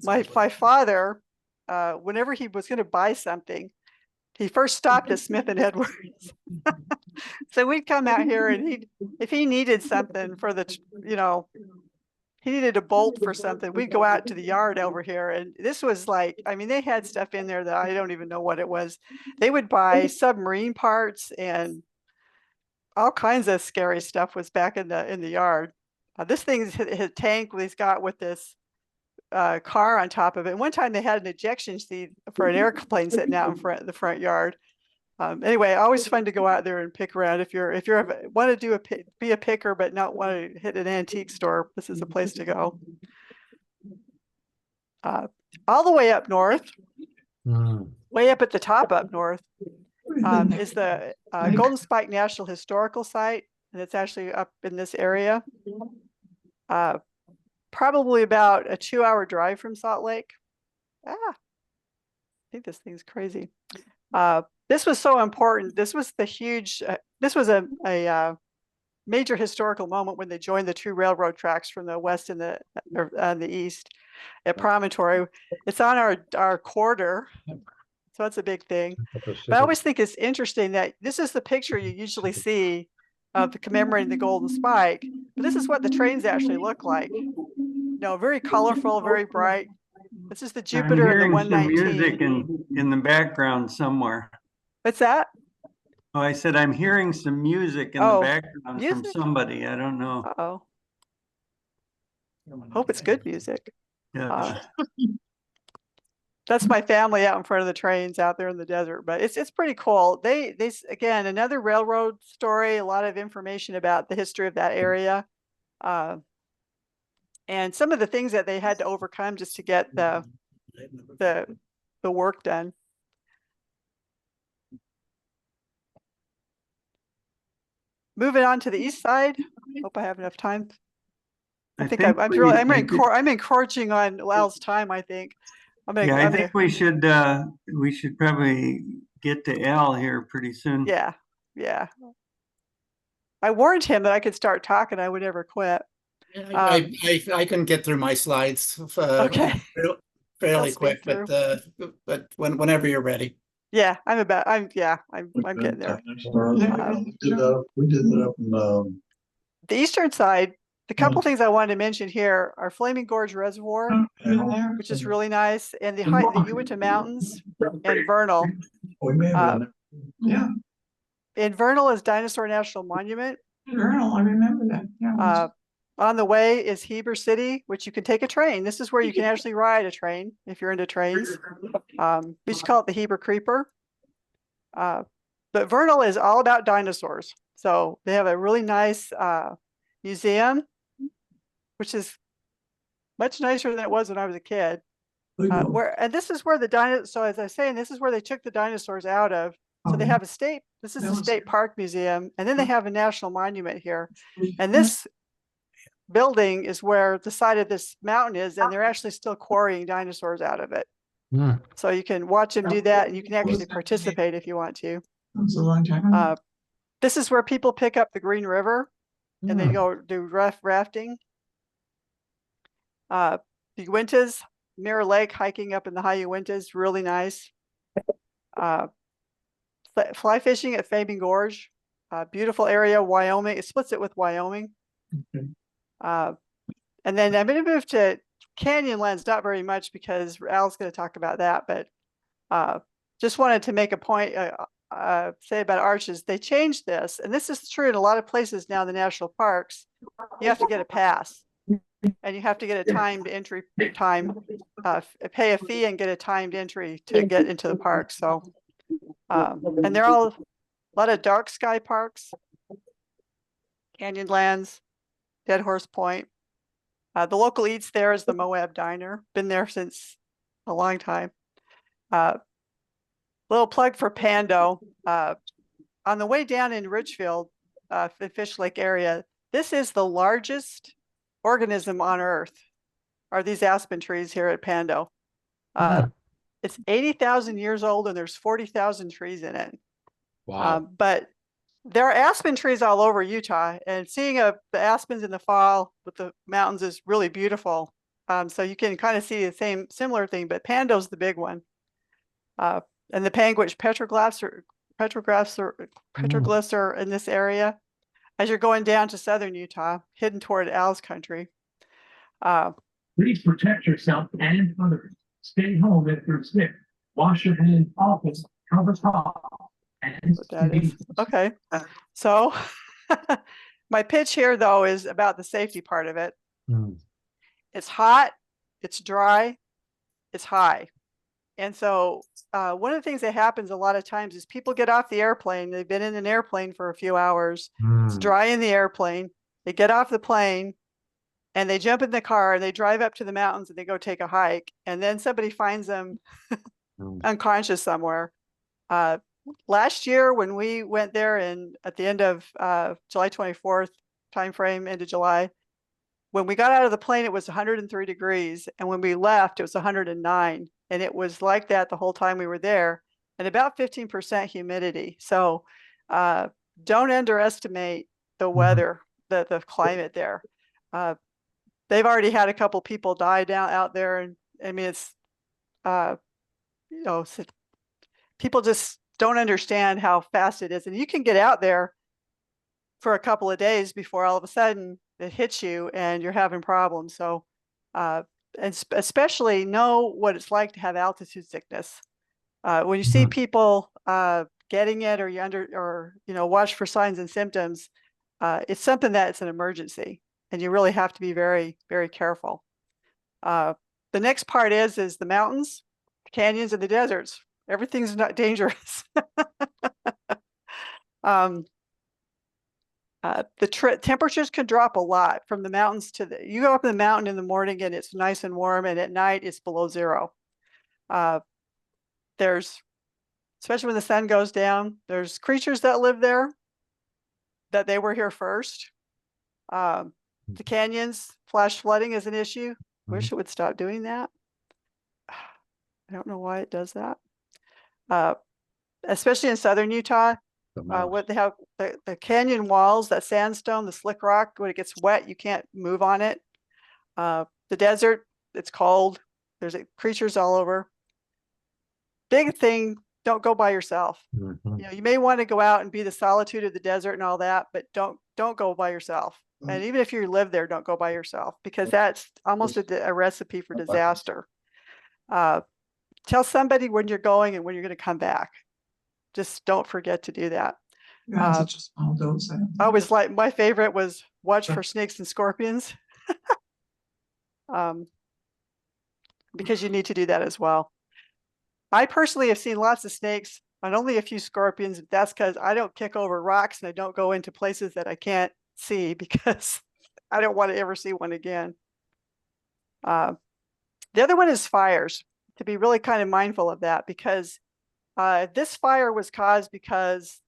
My father, whenever he was going to buy something, he first stopped at Smith and Edwards. So we'd come out here and if he needed something for he needed a bolt for something, we'd go out to the yard over here. And this was like, I mean, they had stuff in there that I don't even know what it was. They would buy submarine parts and all kinds of scary stuff was back in the yard. This thing's his tank he's got with this car on top of it. And one time they had an ejection seat for an airplane sitting out in the front yard. Anyway, always fun to go out there and pick around. If you're want to be a picker but not want to hit an antique store, this is a place to go. All the way up north, way up at the top up north, is the Golden Spike National Historical Site, and it's actually up in this area. Probably about a 2-hour drive from Salt Lake. I think this thing's crazy. This was so important. This was the huge, this was a major historical moment when they joined the two railroad tracks from the west and the east at Promontory. It's on our corridor, so that's a big thing. But I always think it's interesting that this is the picture you usually see of the commemorating the Golden Spike, but this is what the trains actually look like. Very colorful, very bright. This is the Jupiter and the 119. Some music in the background somewhere. What's that? Oh, I said I'm hearing some music in the background from somebody. I don't know. Uh-oh. Hope it's good music. Yeah. That's my family out in front of the trains out there in the desert, but it's pretty cool. They again, another railroad story, a lot of information about the history of that area. And some of the things that they had to overcome just to get the work done. Moving on to the east side. Hope I have enough time. I'm encroaching on Al's time, I think. Yeah, I I'm think gonna, we should probably get to Al here pretty soon. yeah, yeah. I warned him that I could start talking. I would never quit. I can get through my slides Okay. fairly He'll speed quick, through. but whenever you're ready. Yeah, I'm getting there. We did that up in, The eastern side, the couple Yeah. things I wanted to mention here are Flaming Gorge Reservoir, which is really nice, and the Uinta Mountains and Vernal. we may have been, Yeah, In Vernal is Dinosaur National Monument. Colonel, I remember that. Yeah. On the way is Heber City, which you can take a train. This is where you can actually ride a train if you're into trains. We used to call it the Heber Creeper. But Vernal is all about dinosaurs. So they have a really nice museum, which is much nicer than it was when I was a kid. And this is where so as I was saying, this is where they took the dinosaurs out of. So they have this is a state park museum, and then they have a national monument here. And this building is where the side of this mountain is, and they're actually still quarrying dinosaurs out of it. Hmm. So you can watch them do that, and you can actually participate if you want to. That was a long time ago. This is where people pick up the Green River, and they go do rafting. The Uintas, Mirror Lake, hiking up in the high Uintas, really nice. Fly fishing at Flaming Gorge, beautiful area, Wyoming. It splits it with Wyoming. Okay. And then I'm going to move to Canyonlands, not very much because Al's going to talk about that, but just wanted to make a point, say about arches. They changed this, and this is true in a lot of places now in the national parks. You have to get a pass, and you have to get a timed entry time, pay a fee and get a timed entry to get into the park. So, and they're all a lot of dark sky parks, Canyonlands, Dead Horse Point. The local eats there is the Moab Diner. Been there since a long time. Little plug for Pando. On the way down in Richfield, the Fish Lake area, this is the largest organism on Earth, are these aspen trees here at Pando. It's 80,000 years old, and there's 40,000 trees in it. Wow. But there are aspen trees all over Utah, and seeing the aspens in the fall with the mountains is really beautiful. So you can kind of see the similar thing, but Pando's the big one. And the Panguitch petroglyphs are in this area. As you're going down to southern Utah, hidden toward Al's country. Please protect yourself and others. Stay home if you're sick. Wash your hands often. Cover cough. What that is. Okay. So my pitch here, though, is about the safety part of it. It's hot, it's dry, it's high. And so one of the things that happens a lot of times is people get off the airplane. They've been in an airplane for a few hours. It's dry in the airplane. They get off the plane and they jump in the car and they drive up to the mountains and they go take a hike. And then somebody finds them unconscious somewhere. Last year when we went there at the end of July 24th timeframe, end of July, when we got out of the plane, it was 103 degrees. And when we left, it was 109. And it was like that the whole time we were there, and about 15% humidity. So don't underestimate the weather, the climate there. They've already had a couple people die down out there. And I mean, it's, people just don't understand how fast it is. And you can get out there for a couple of days before all of a sudden it hits you and you're having problems. So, and especially know what it's like to have altitude sickness. When you see people getting it, or watch for signs and symptoms, it's something that's an emergency, and you really have to be very, very careful. The next part is the mountains, the canyons, and the deserts. Everything's not dangerous. The temperatures can drop a lot from the mountains you go up in the mountain in the morning and it's nice and warm, and at night it's below zero. Especially when the sun goes down, there's creatures that live there that they were here first. The canyons, flash flooding is an issue. Wish it would stop doing that. I don't know why it does that. Especially in southern Utah, The mouse. what they have, the canyon walls, that sandstone, the slick rock, when it gets wet, you can't move on it. The desert, it's cold. There's creatures all over. Big thing, don't go by yourself. Mhm. You know, you may want to go out and be the solitude of the desert and all that, but don't go by yourself. And even if you live there, don't go by yourself, because that's almost a recipe for disaster. Tell somebody when you're going and when you're going to come back. Just don't forget to do that. You're on such a small dose. I always like, my favorite was watch for snakes and scorpions. Because you need to do that as well. I personally have seen lots of snakes and only a few scorpions. That's because I don't kick over rocks and I don't go into places that I can't see, because I don't want to ever see one again. The other one is fires, to be really kind of mindful of that, because this fire was caused because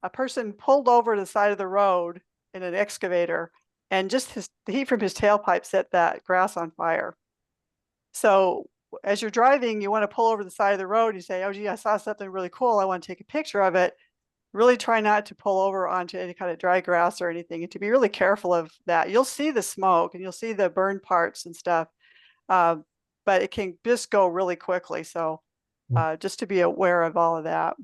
a person pulled over to the side of the road in an excavator, and just the heat from his tailpipe set that grass on fire. So as you're driving, you want to pull over the side of the road. You say, oh, gee, I saw something really cool. I want to take a picture of it. Really try not to pull over onto any kind of dry grass or anything, and to be really careful of that. You'll see the smoke and you'll see the burned parts and stuff, but it can just go really quickly. So just to be aware of all of that.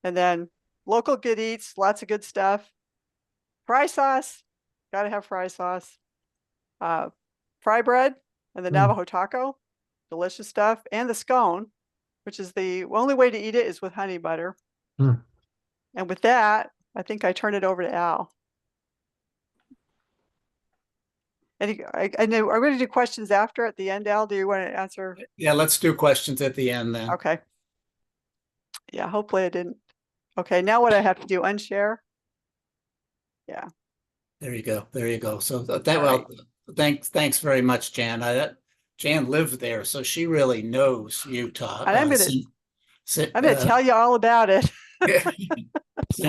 And then local good eats, lots of good stuff. Fry sauce, got to have fry sauce. Fry bread and the Navajo taco, delicious stuff. And the scone, which is the only way to eat it is with honey butter. And with that, I think I turn it over to Al. And I know, are we going to do questions after at the end, Al? Do you want to answer? Yeah, let's do questions at the end then. Okay. Yeah, hopefully I didn't. Okay, now what I have to do, unshare. Yeah. There you go. There you go. So that, All well, thanks very much, Jan. Jan lived there, so she really knows Utah. And I'm going to tell you all about it.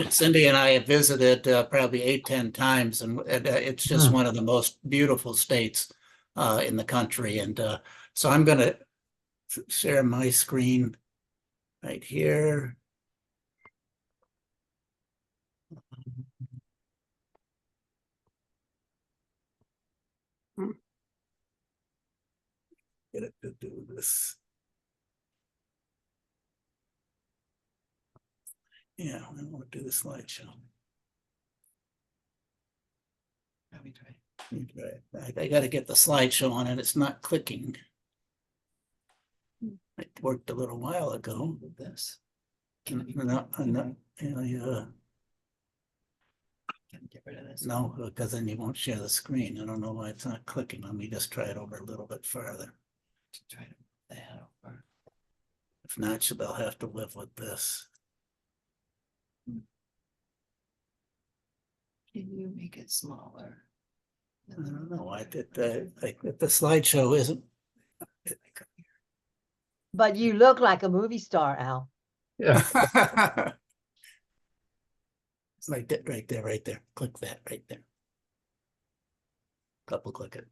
Cindy and I have visited probably 8-10 times, and it's just one of the most beautiful states in the country. And so I'm going to share my screen right here. Get it to do this. Yeah, I want to do the slideshow. I got to get the slideshow on it. It's not clicking. It worked a little while ago with this. No, because then you won't share the screen. I don't know why it's not clicking. Let me just try it over a little bit further. Try to put that over. If not, they'll have to live with this. Can you make it smaller? I don't know. I did the slideshow isn't. But you look like a movie star, Al. Yeah. It's like that right there, right there. Click that right there. Double click it.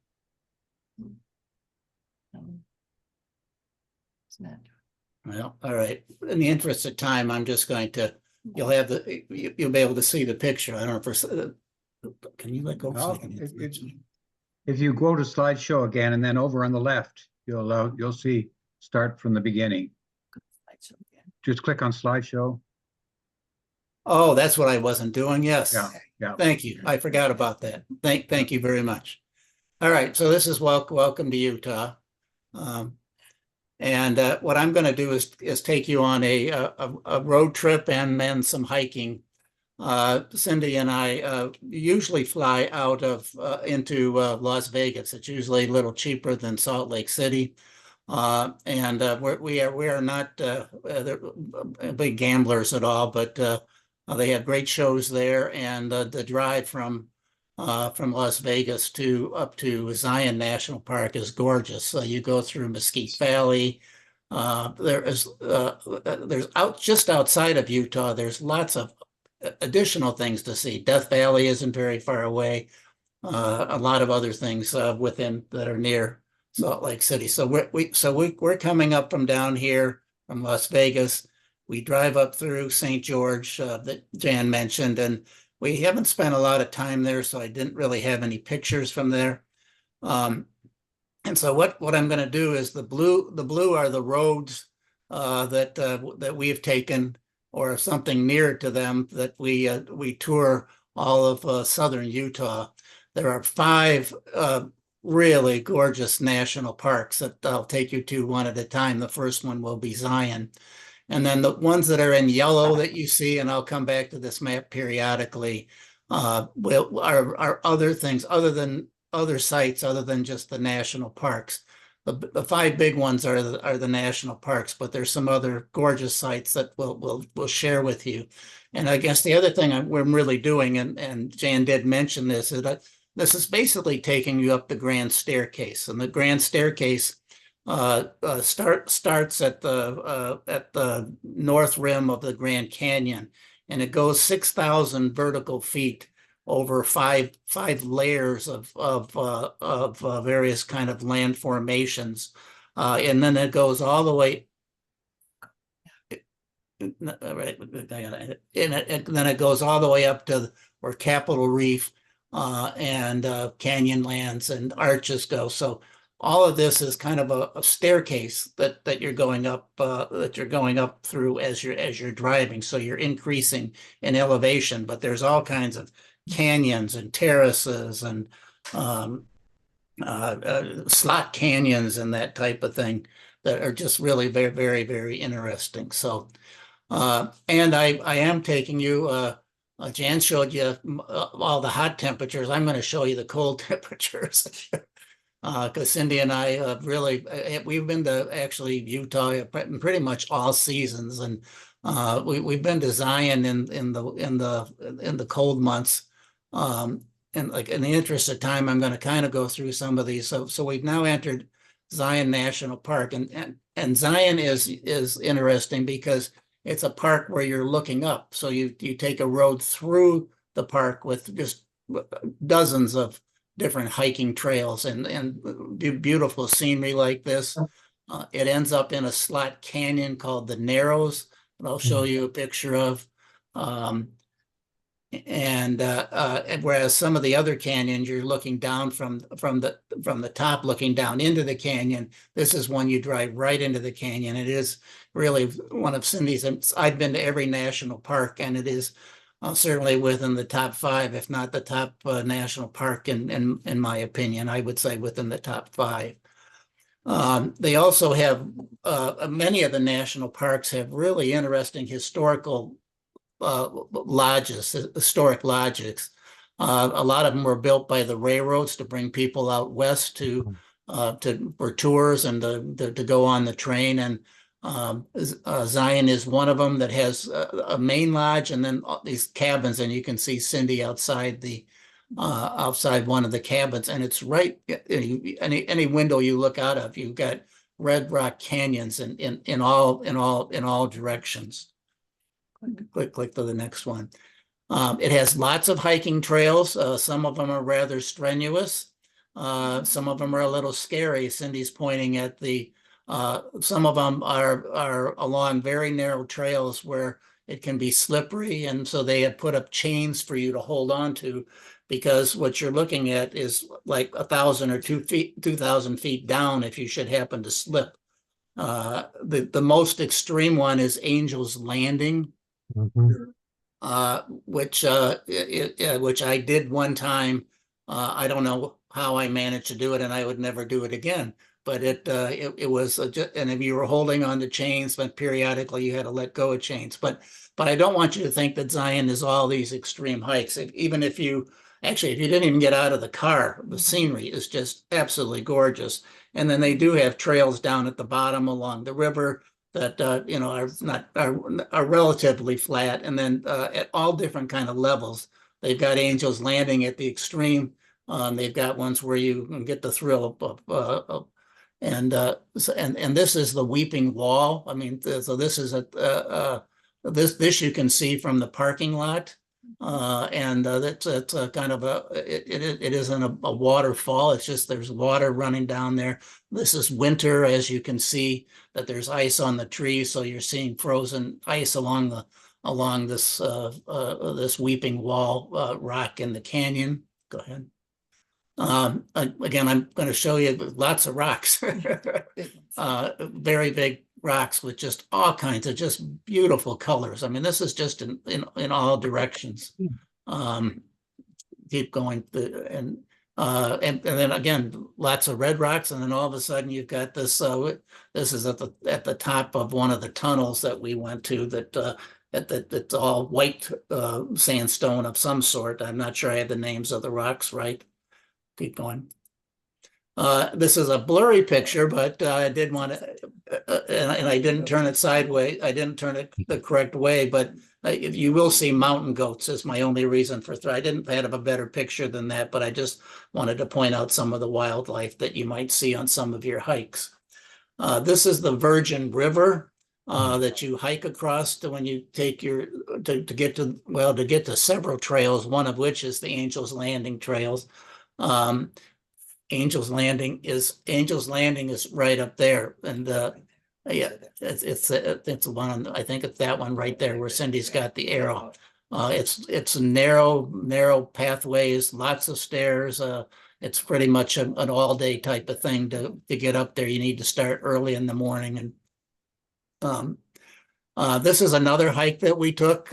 It's not. Well, all right. In the interest of time, I'm just going to. You'll be able to see the picture. I don't know if can you let go? Well, if you go to slideshow again, and then over on the left, you'll see start from the beginning. Just click on slideshow. Oh, that's what I wasn't doing. Yes. Yeah. Thank you. I forgot about that. Thank you very much. All right. So this is welcome to Utah. And what I'm going to do is take you on a road trip and then some hiking. Cindy and I usually fly out of into Las Vegas. It's usually a little cheaper than Salt Lake City. And we are not big gamblers at all, but they have great shows there, and the drive from Las Vegas up to Zion National Park is gorgeous. So you go through Mesquite Valley. There's just outside of Utah, there's lots of additional things to see. Death Valley isn't very far away. A lot of other things within that are near Salt Lake City. So we're coming up from down here from Las Vegas. We drive up through St. George that Jan mentioned, and we haven't spent a lot of time there, so I didn't really have any pictures from there. And so what I'm going to do is the blue are the roads that we have taken, or something near to them, that we tour all of southern Utah. There are 5 really gorgeous national parks that I'll take you to one at a time. The first one will be Zion. And then the ones that are in yellow that you see, and I'll come back to this map periodically, are other things other sites other than just the national parks. The 5 big ones are the national parks, but there's some other gorgeous sites that we'll share with you. And I guess the other thing we're really doing, and Jan did mention this, is that this is basically taking you up the grand staircase, and the grand staircase starts at the north rim of the Grand Canyon, and it goes 6,000 vertical feet over five layers of various kind of land formations, and then it goes all the way. Right, and then it goes all the way up to where Capitol Reef and Canyonlands and Arches go. So all of this is kind of a staircase that you're going up through as you're driving. So you're increasing in elevation, but there's all kinds of canyons and terraces and slot canyons and that type of thing that are just really very, very, very interesting. So, and I am taking you, Jan showed you all the hot temperatures. I'm going to show you the cold temperatures. Because Cindy and I really, we've been to actually Utah pretty much all seasons, and we've been to Zion in the cold months. And like in the interest of time, I'm going to kind of go through some of these. So we've now entered Zion National Park, and Zion is interesting because it's a park where you're looking up. So you take a road through the park with just dozens of different hiking trails and beautiful scenery like this. It ends up in a slot canyon called the Narrows that I'll show you a picture of. And whereas some of the other canyons, you're looking down from the top, looking down into the canyon. This is one you drive right into the canyon. It is really one of Cindy's. I've been to every national park, and it is certainly within the top 5, if not the top national park in my opinion. I would say within the top 5. They also have many of the national parks have really interesting historical lodges, historic lodges. A lot of them were built by the railroads to bring people out west for tours and to go on the train. And Zion is one of them that has a main lodge and then these cabins, and you can see Cindy outside outside one of the cabins, and it's right any window you look out of, you've got red rock canyons in all directions. Click to the next one. It has lots of hiking trails. Some of them are rather strenuous. Some of them are a little scary. Cindy's pointing at some of them are along very narrow trails where it can be slippery, and so they have put up chains for you to hold on to, because what you're looking at is like 1,000 or 2,000 feet down if you should happen to slip. The most extreme one is Angel's Landing, which I did one time. I don't know how I managed to do it, and I would never do it again. But it was and if you were holding on to chains, but periodically you had to let go of chains. But I don't want you to think that Zion is all these extreme hikes. Even if you didn't even get out of the car, the scenery is just absolutely gorgeous. And then they do have trails down at the bottom along the river that are relatively flat, and then at all different kind of levels. They've got Angel's Landing at the extreme. They've got ones where you can get the thrill of and this is the Weeping Wall. I mean, so this is this you can see from the parking lot. And it's a kind of it isn't a waterfall. It's just there's water running down there. This is winter, as you can see that there's ice on the trees, so you're seeing frozen ice along this this weeping wall rock in the canyon. Go ahead. Again, I'm going to show you lots of rocks, very big rocks with just all kinds of just beautiful colors. I mean, this is just in all directions. Keep going and then again, lots of red rocks, and then all of a sudden you've got this. This is at the top of one of the tunnels that we went to. That's all white sandstone of some sort. I'm not sure I have the names of the rocks right. Keep going. This is a blurry picture, but I did want to, and I didn't turn it sideways. I didn't turn it the correct way, but you will see mountain goats is my only reason for I didn't have a better picture than that, but I just wanted to point out some of the wildlife that you might see on some of your hikes. This is the Virgin River that you hike across to when you take to get to several trails, one of which is the Angel's Landing trails. Angel's Landing is right up there, and yeah, it's one. I think it's that one right there where Cindy's got the arrow. It's narrow pathways, lots of stairs. It's pretty much an all-day type of thing to get up there. You need to start early in the morning, and this is another hike that we took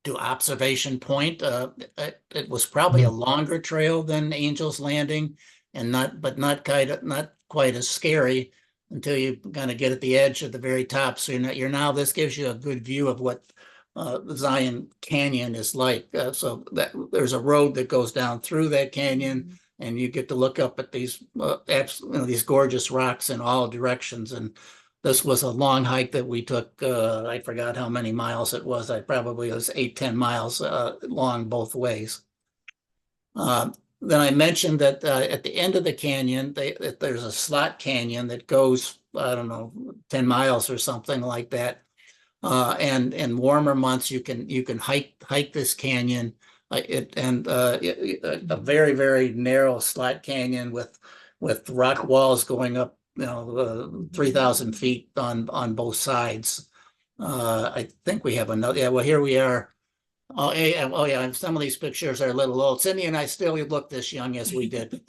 to Observation Point. It was probably a longer trail than Angel's Landing, and not quite as scary until you kind of get at the edge at the very top. So now this gives you a good view of what Zion Canyon is like. So that there's a road that goes down through that canyon, and you get to look up at these these gorgeous rocks in all directions. And this was a long hike that we took. I forgot how many miles it was. It was 8-10 miles long both ways. Then I mentioned that at the end of the canyon, there's a slot canyon that goes, I don't know, 10 miles or something like that. And in warmer months, you can hike this canyon. A very, very narrow slot canyon with rock walls going up 3,000 feet on both sides. I think we have another. Yeah, well, here we are. Oh yeah. Some of these pictures are a little old. Cindy and I still look this young as we did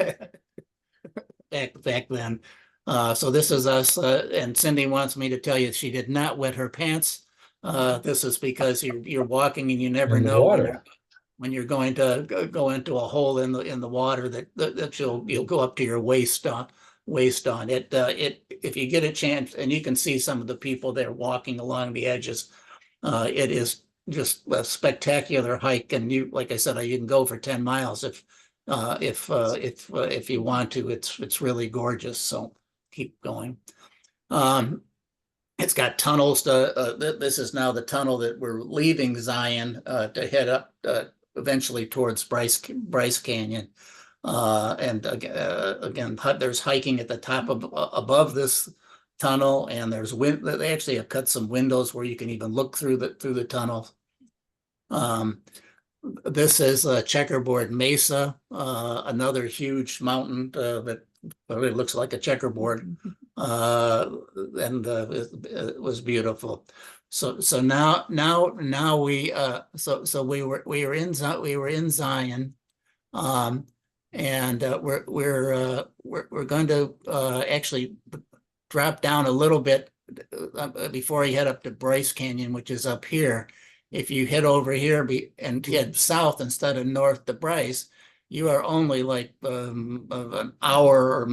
back then. So this is us, and Cindy wants me to tell you she did not wet her pants. This is because you're walking and you never know when you're going to go into a hole in the water that you'll go up to your waist on it. If you get a chance, and you can see some of the people there walking along the edges, it is just a spectacular hike. And like I said, you can go for 10 miles if you want to. It's really gorgeous. So keep going. It's got tunnels. This is now the tunnel that we're leaving Zion to head up eventually towards Bryce Canyon. And again, there's hiking at the top above this tunnel, and there's they actually have cut some windows where you can even look through the tunnel. This is a Checkerboard Mesa, another huge mountain that really looks like a checkerboard, and it was beautiful. So now we were in Zion. And we're going to actually drop down a little bit before you head up to Bryce Canyon, which is up here. If you head over here and head south instead of north to Bryce, you are only like an hour or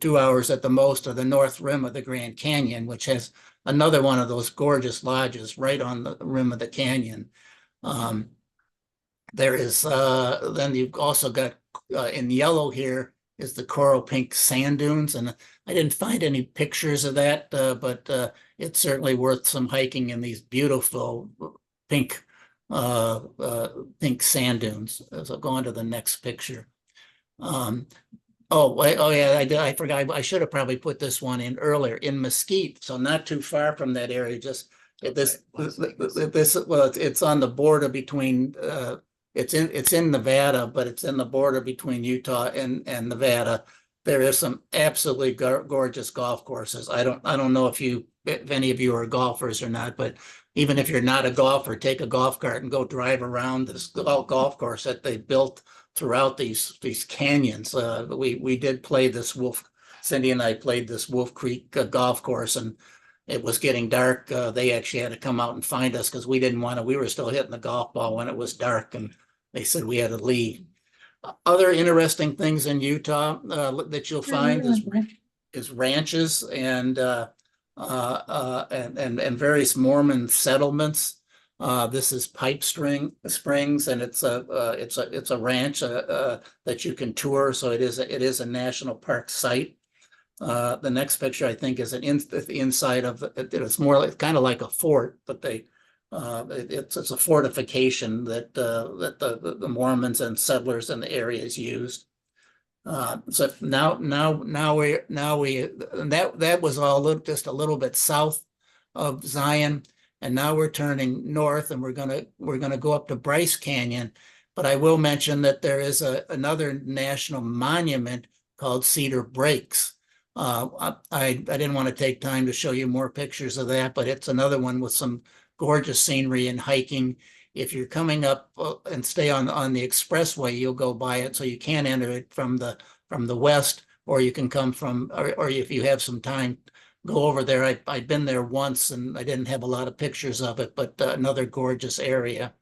2 hours at the most of the north rim of the Grand Canyon, which has another one of those gorgeous lodges right on the rim of the canyon. There is then you've also got in yellow here is the coral pink sand dunes, and I didn't find any pictures of that, but it's certainly worth some hiking in these beautiful pink sand dunes. So go on to the next picture. Oh yeah, I forgot. I should have probably put this one in earlier in Mesquite, so not too far from that area, just It's on the border between, it's in Nevada, but it's in the border between Utah and Nevada. There is some absolutely gorgeous golf courses. I don't know if any of you are golfers or not, but even if you're not a golfer, take a golf cart and go drive around this golf course that they built throughout these canyons. We did play this Cindy and I played this Wolf Creek golf course, and it was getting dark. They actually had to come out and find us because we didn't want to. We were still hitting the golf ball when it was dark, and they said we had to leave. Other interesting things in Utah that you'll find is ranches and various Mormon settlements. This is Pipe Springs, and it's a ranch that you can tour. So it is a national park site. The next picture I think is the inside of it's more like kind of like a fort, but it's a fortification that the Mormons and settlers in the areas used. So now that was all just a little bit south of Zion, and now we're turning north, and we're gonna go up to Bryce Canyon. But I will mention that there is another national monument called Cedar Breaks. I didn't want to take time to show you more pictures of that, but it's another one with some gorgeous scenery and hiking. If you're coming up and stay on the expressway, you'll go by it, so you can enter it from the west, or you can come from, or if you have some time, go over there. I've been there once, and I didn't have a lot of pictures of it, but another gorgeous area.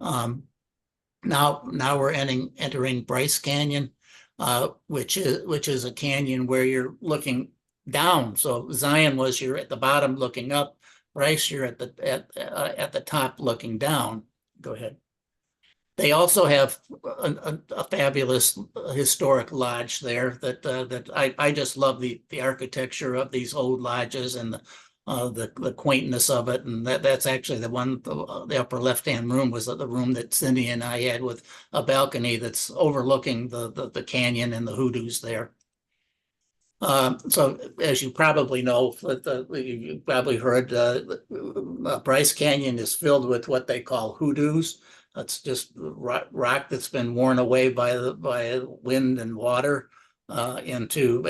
Now we're entering Bryce Canyon, which is a canyon where you're looking down. So Zion you're at the bottom looking up. Bryce, you're at the top looking down. Go ahead. They also have a fabulous historic lodge there that I just love the architecture of these old lodges and the quaintness of it. And that's actually the one, the upper left-hand room was the room that Cindy and I had with a balcony that's overlooking the canyon and the hoodoos there. So as you probably know, you probably heard, Bryce Canyon is filled with what they call hoodoos. That's just rock that's been worn away by wind and water into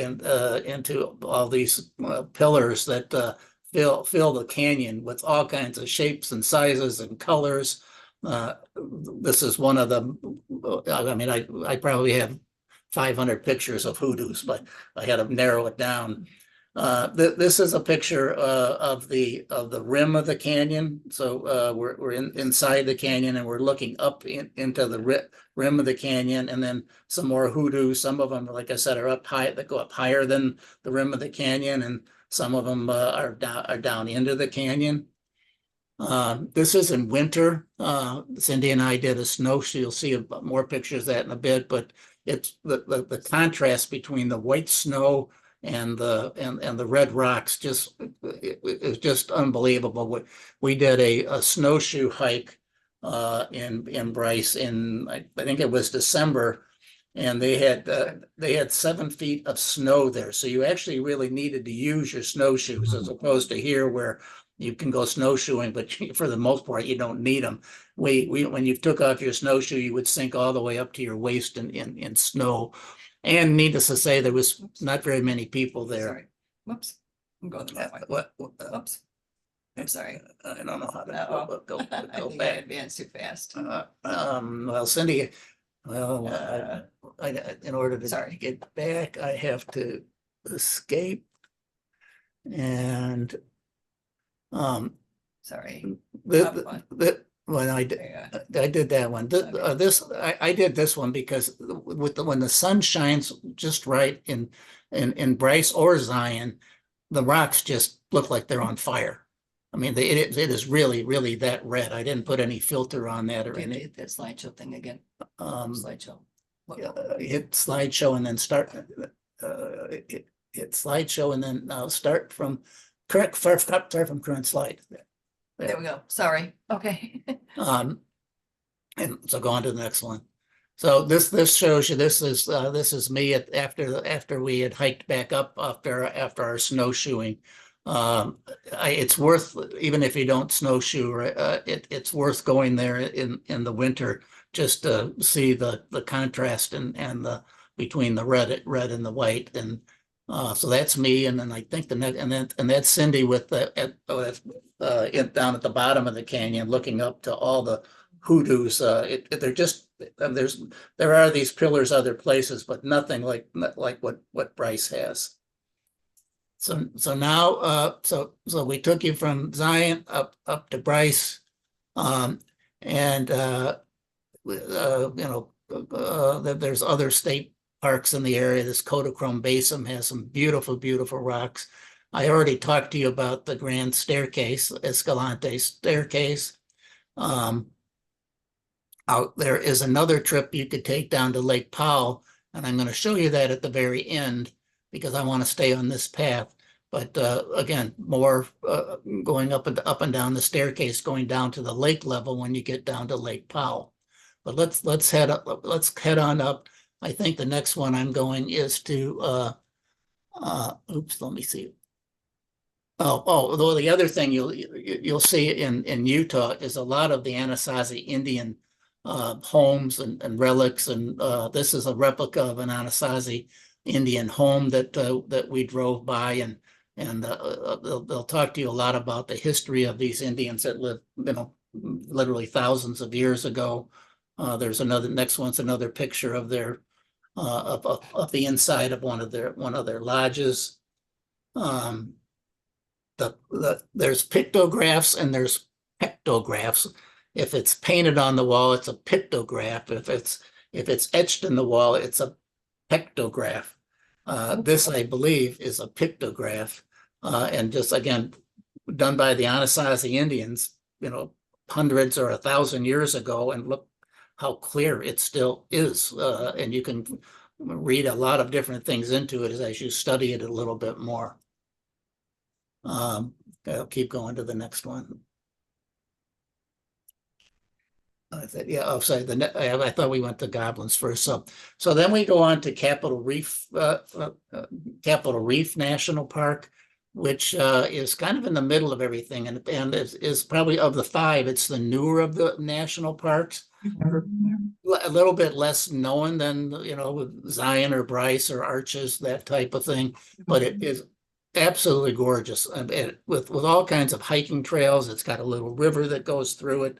all these pillars that fill the canyon with all kinds of shapes and sizes and colors. This is one of them. I mean, I probably have 500 pictures of hoodoos, but I had to narrow it down. This is a picture of the rim of the canyon. So we're inside the canyon, and we're looking up into the rim of the canyon, and then some more hoodoos. Some of them, like I said, are up high, that go up higher than the rim of the canyon, and some of them are down into the canyon. This is in winter. Cindy and I did a snowshoe. You'll see more pictures of that in a bit, but it's the contrast between the white snow and the red rocks is just unbelievable. We did a snowshoe hike in Bryce I think it was December, and they had 7 feet of snow there. So you actually really needed to use your snowshoes as opposed to here where you can go snowshoeing, but for the most part, you don't need them. When you took off your snowshoe, you would sink all the way up to your waist in snow. And needless to say, there was not very many people there. Sorry. Whoops. I'm going the wrong way. Whoops. I'm sorry. I don't know how to go I think I back. advanced too fast. Well, Cindy, in order to get back, I have to escape. And sorry. When I did that one. I did this one because when the sun shines just right in Bryce or Zion, the rocks just look like they're on fire. I mean, it is really, really that red. I didn't put any filter on that or anything. That slideshow thing again. Slideshow. Hit slideshow and then start. Hit slideshow and then start from current. Start from current slide. There we go. Sorry. Okay. And so go on to the next one. So this shows you this is me after we had hiked back up after our snowshoeing. It's worth, even if you don't snowshoe, it's worth going there in the winter just to see the contrast and the between the red and the white. And so that's me. And then I think the next, and that's Cindy with down at the bottom of the canyon, looking up to all the hoodoos. They're just there are these pillars other places, but nothing like what Bryce has. So now, so we took you from Zion up to Bryce, and there's other state parks in the area. This Kodachrome Basin has some beautiful rocks. I already talked to you about the Grand Staircase, Escalante Staircase. There is another trip you could take down to Lake Powell, and I'm going to show you that at the very end because I want to stay on this path. But again, more going up and down the staircase, going down to the lake level when you get down to Lake Powell. But let's head on up. I think the next one I'm going is to oops, let me see. Though the other thing you'll see in Utah is a lot of the Anasazi Indian homes and relics, and this is a replica of an Anasazi Indian home that we drove by, and they'll talk to you a lot about the history of these Indians that lived, literally thousands of years ago. There's next one's another picture of their of the inside of one of their lodges. There's pictographs and there's pectographs. If it's painted on the wall, it's a pictograph. If it's etched in the wall, it's a pectograph. This, I believe, is a pictograph, and just again done by the Anasazi Indians, hundreds or 1,000 years ago, and look how clear it still is. And you can read a lot of different things into it as you study it a little bit more. I'll keep going to the next one. Yeah, sorry. I thought we went to goblins first. So then we go on to Capitol Reef National Park, which is kind of in the middle of everything, and is probably of the 5. It's the newer of the national parks. Never been there. A little bit less known than with Zion or Bryce or Arches, that type of thing, but it is absolutely gorgeous, and with all kinds of hiking trails. It's got a little river that goes through it.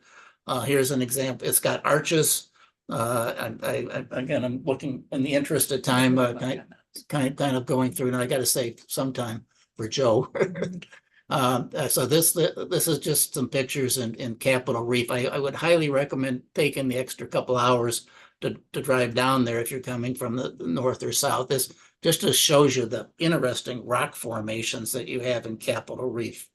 Here's an example. It's got arches. Again, I'm looking in the interest of time, kind of going through, and I got to save some time for Joe. So this is just some pictures in Capitol Reef. I would highly recommend taking the extra couple hours to drive down there if you're coming from the north or south. This just shows you the interesting rock formations that you have in Capitol Reef.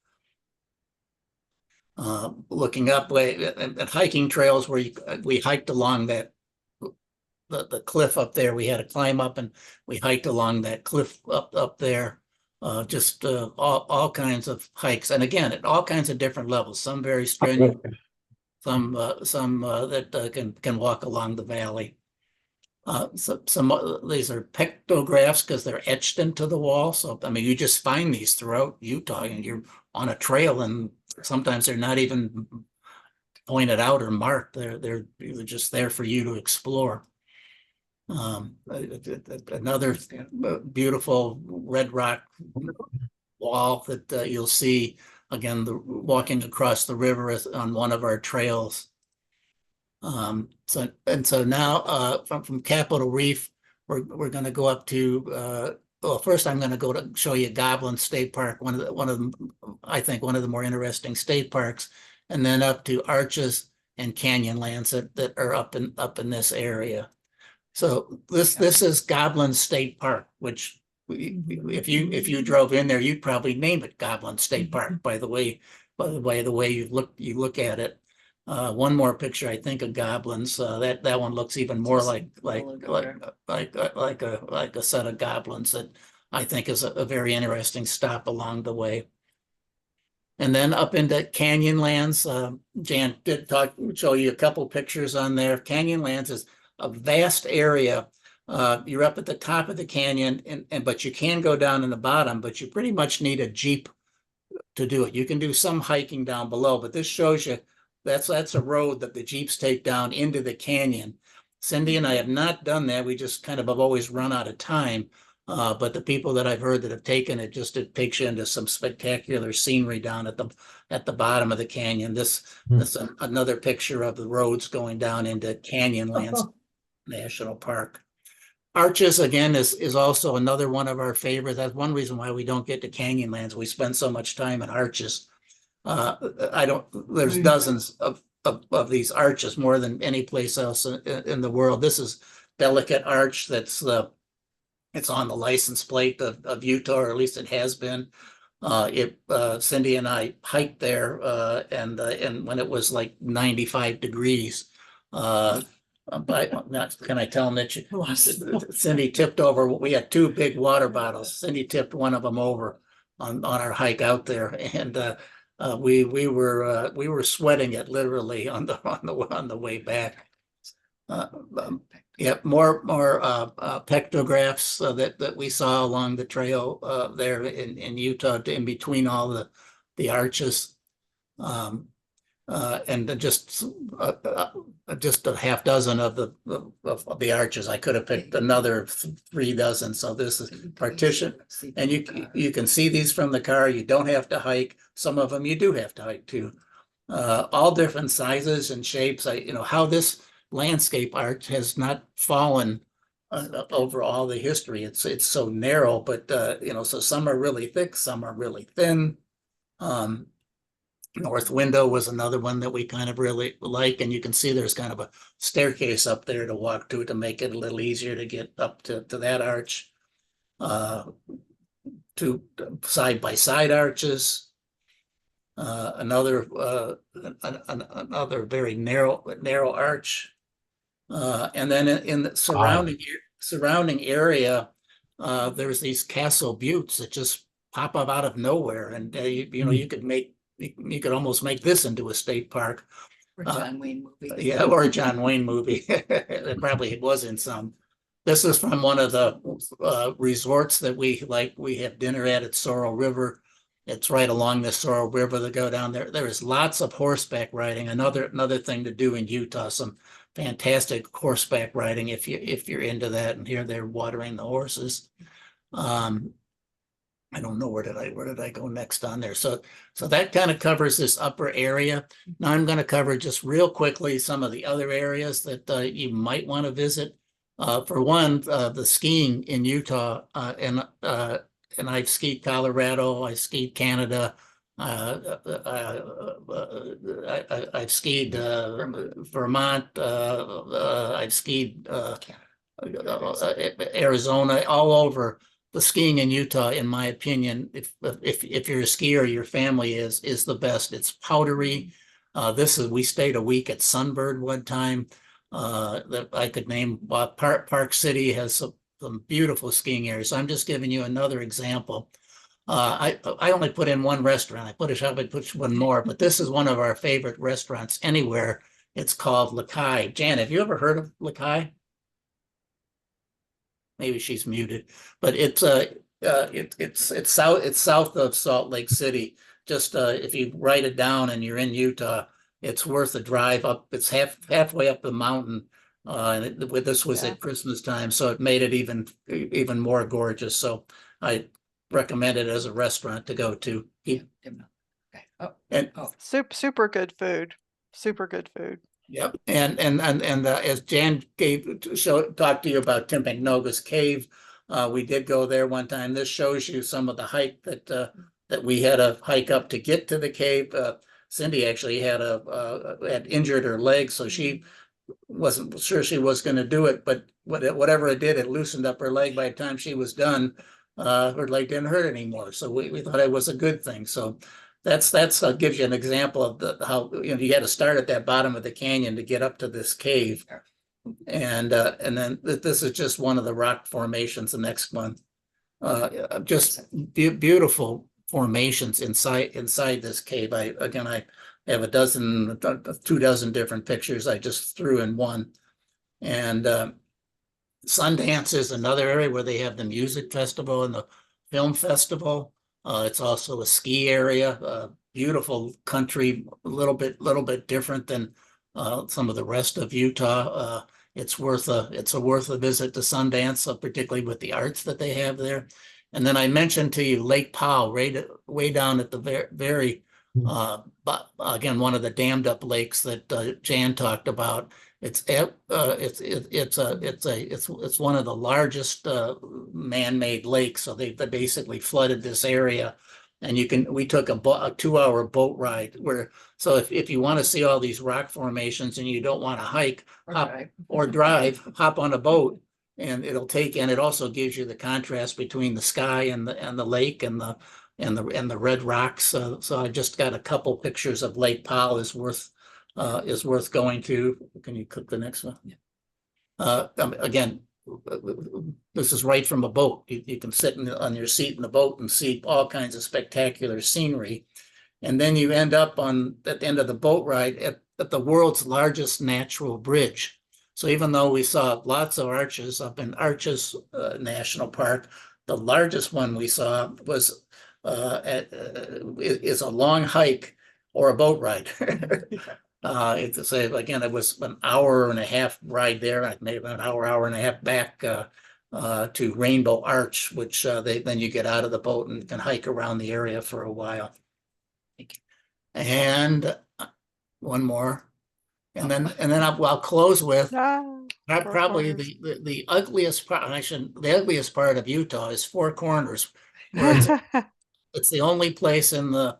Looking up at hiking trails where we hiked along that the cliff up there. We had to climb up, and we hiked along that cliff up there. Just all kinds of hikes, and again at all kinds of different levels. Some very strenuous, some that can walk along the valley. Some these are pictographs because they're etched into the wall. So I mean, you just find these throughout Utah, and you're on a trail, and sometimes they're not even pointed out or marked. They're just there for you to explore. Another beautiful red rock wall that you'll see again walking across the river on one of our trails. So now from Capitol Reef, we're going to go up to well, first I'm going to go to show you Goblin State Park, I think one of the more interesting state parks, and then up to Arches and Canyonlands that are up in this area. So this is Goblin State Park, which if you drove in there, you'd probably name it Goblin State Park by the way you look at it. One more picture, I think, of goblins. That one looks even more like a set of goblins that I think is a very interesting stop along the way. And then up into Canyonlands, Jan did show you a couple pictures on there. Canyonlands is a vast area. You're up at the top of the canyon, but you can go down in the bottom, but you pretty much need a Jeep to do it. You can do some hiking down below, but this shows you that's a road that the Jeeps take down into the canyon. Cindy and I have not done that. We just kind of have always run out of time. But the people that I've heard that have taken it, just it takes you into some spectacular scenery down at the bottom of the canyon. This is another picture of the roads going down into Canyonlands National Park. Arches, again, is also another one of our favorites. That's one reason why we don't get to Canyonlands. We spend so much time at Arches. There's dozens of these arches, more than any place else in the world. This is Delicate Arch. It's on the license plate of Utah, or at least it has been. Cindy and I hiked there, and when it was like 95 degrees, but not, can I tell them that Cindy tipped over? We had 2 big water bottles. Cindy tipped one of them over on our hike out there, and we were sweating it literally on the way back. Yeah, more pictographs that we saw along the trail there in Utah, in between all the arches, and just a half dozen of the arches. I could have picked another 3 dozen. So this is partition, and you can see these from the car. You don't have to hike. Some of them you do have to hike too. All different sizes and shapes. How this landscape art has not fallen over all the history. It's so narrow, but so some are really thick, some are really thin. North window was another one that we kind of really like, and you can see there's kind of a staircase up there to walk to make it a little easier to get up to that arch. 2 side-by-side arches. Another very narrow arch. And then in the surrounding area, there's these castle buttes that just pop up out of nowhere, and you could almost make this into a state park. Or John Wayne movie. Yeah, or a John Wayne movie. It probably was in some. This is from one of the resorts that we like. We have dinner at Sorrel River. It's right along the Sorrel River that go down there. There is lots of horseback riding. Another thing to do in Utah. Some fantastic horseback riding if you're into that. And here they're watering the horses. I don't know where did I go next on there. So that kind of covers this upper area. Now I'm going to cover just real quickly some of the other areas that you might want to visit. For one, the skiing in Utah, and I've skied Colorado, I skied Canada, I've skied Vermont, I've skied Arizona, all over. The skiing in Utah, in my opinion, if you're a skier, your family is the best. It's powdery. We stayed a week at Sunbird one time. That I could name. Park City has some beautiful skiing areas. So I'm just giving you another example. I only put in one restaurant. I put one more, but this is one of our favorite restaurants anywhere. It's called Lakai. Jan, have you ever heard of Lakai? Maybe she's muted, but it's south of Salt Lake City. Just if you write it down and you're in Utah, it's worth a drive up. It's halfway up the mountain. And this was at Christmas time, so it made it even more gorgeous. So I recommend it as a rataurant to go to. Okay. Super good food. Super good food. Yep, and as Jan talked to you about Timpanogos Cave, we did go there one time. This shows you some of the hike that we had to hike up to get to the cave. Cindy actually had injured her leg, so she wasn't sure she was going to do it. But whatever it did, it loosened up her leg. By the time she was done, her leg didn't hurt anymore. So we thought it was a good thing. So. That's gives you an example of how you had to start at that bottom of the canyon to get up to this cave, and then this is just one of the rock formations. The next one, just beautiful formations inside this cave. I have 2 dozen different pictures I just threw in one, and Sundance is another area where they have the music festival and the film festival. It's also a ski area, beautiful country, a little bit different than some of the rest of Utah. It's worth a visit to Sundance, particularly with the arts that they have there. And then I mentioned to you Lake Powell, way down at the very but again, one of the dammed up lakes that Jan talked about. It's one of the largest man-made lakes. So they basically flooded this area, and we took a 2-hour boat ride so if you want to see all these rock formations and you don't want to hike or drive, hop on a boat, and it also gives you the contrast between the sky and the lake and the red rocks. So I just got a couple pictures of Lake Powell is worth going to. Can you click the next one? Again, this is right from a boat. You can sit on your seat in the boat and see all kinds of spectacular scenery. And then you end up at the end of the boat ride at the world's largest natural bridge. So even though we saw lots of arches up in Arches National Park, the largest one we saw was is a long hike or a boat ride. Again, it was an hour and a half ride there, maybe an hour and a half back to Rainbow Arch, which then you get out of the boat and can hike around the area for a while. And one more, and then I'll close with probably the ugliest part. The ugliest part of Utah is Four Corners, where it's the only place in the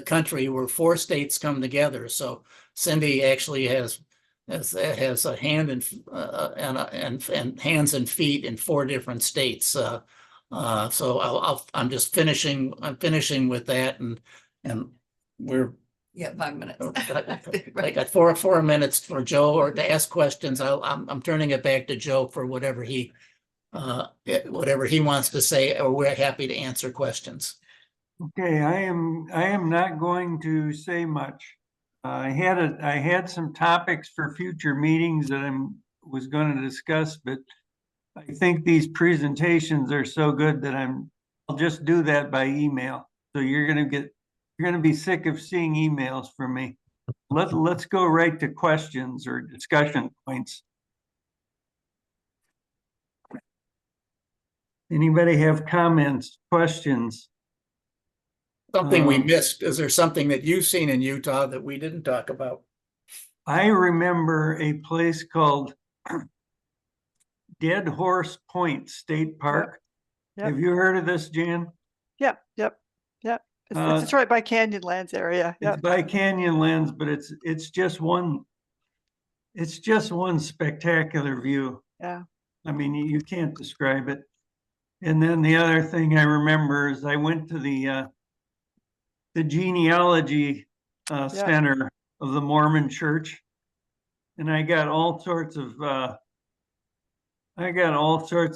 country where 4 states come together. So Cindy actually has a hand and hands and feet in 4 different states. So I'm finishing with that, and we're 5 minutes. I got 4 minutes for Joe or to ask questions. I'm turning it back to Joe for whatever he wants to say, or we're happy to answer questions. Okay, I am not going to say much. I had some topics for future meetings that I was going to discuss, but I think these presentations are so good that I'll just do that by email. So you're going to be sick of seeing emails from me. Let's go right to questions or discussion points. Anybody have comments, questions? Something we missed. Is there something that you've seen in Utah that we didn't talk about? I remember a place called Dead Horse Point State Park. Yep. Have you heard of this, Jan? Yep. It's right by Canyonlands area. Yep. It's by Canyonlands, but it's just one spectacular view. Yeah. I mean, you can't describe it. And then the other thing I remember is I went to the genealogy center of the Mormon Church, and I got all sorts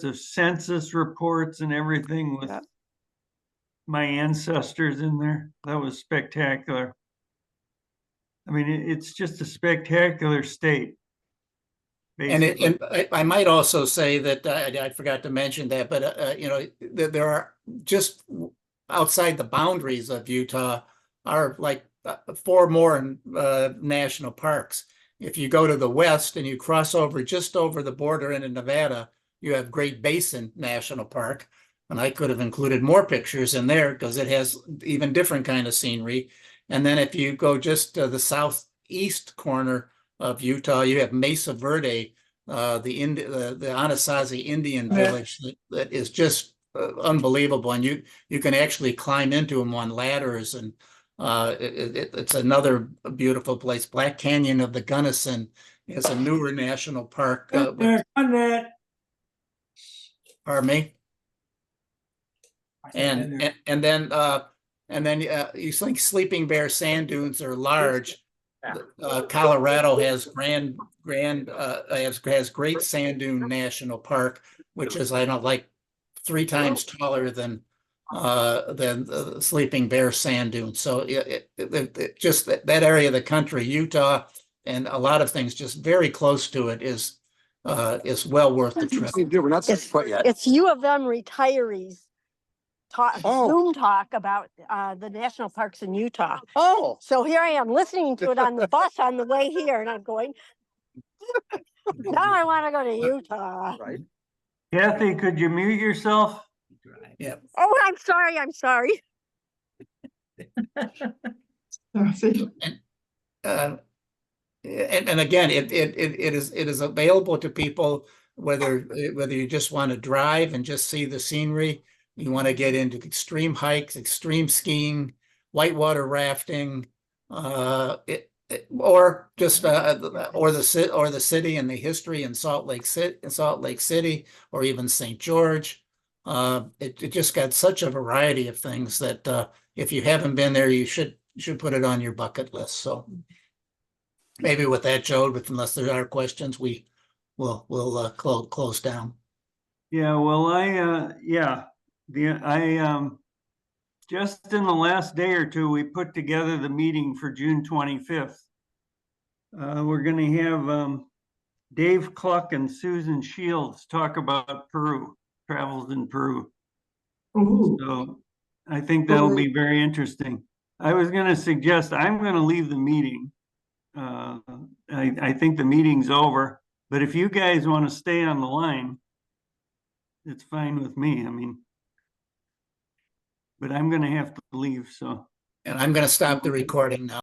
of census reports and everything with my ancestors in there. That was spectacular. I mean, it's just a spectacular state. Basically. And I might also say that I forgot to mention that, but there are just outside the boundaries of Utah are like 4 more national parks. If you go to the west and you cross just over the border into Nevada, you have Great Basin National Park. And I could have included more pictures in there because it has even different kind of scenery. And then if you go just to the southeast corner of Utah, you have Mesa Verde, the Anasazi Indian village that is just unbelievable. And you can actually climb into them on ladders, and it's another beautiful place. Black Canyon of the Gunnison is a newer national park. Pardon me. And then you think Sleeping Bear sand dunes are large. Colorado has has Great Sand Dune National Park, which is like 3 times taller than Sleeping Bear sand dunes. So just that area of the country, Utah, and a lot of things just very close to it is well worth the trip. It's U of M retirees talk, Oh. Zoom talk about the national parks in Utah. Oh, So here I am listening to it on the bus on the way here, and I'm going, now I want to go to Utah. right. Kathy, could you mute yourself? Yeah. Oh, I'm sorry. I'm sorry. Uh, and again, it is available to people, whether you just want to drive and just see the scenery, you want to get into extreme hikes, extreme skiing, whitewater rafting, or just or the city and the history in Salt Lake City, or even St. George. It just got such a variety of things that if you haven't been there, you should put it on your bucket list. So maybe with that, Joe, but unless there are questions, we'll close down. Yeah, well, just in the last day or two, we put together the meeting for June 25th. We're gonna have Dave Cluck and Susan Shields talk about Peru, travels in Peru. Ooh. So I think that'll be very interesting. I was gonna suggest, I'm gonna leave the meeting. I think the meeting's over, but if you guys want to stay on the line, it's fine with me. I mean, but I'm gonna have to leave, so. And I'm going to stop the recording now.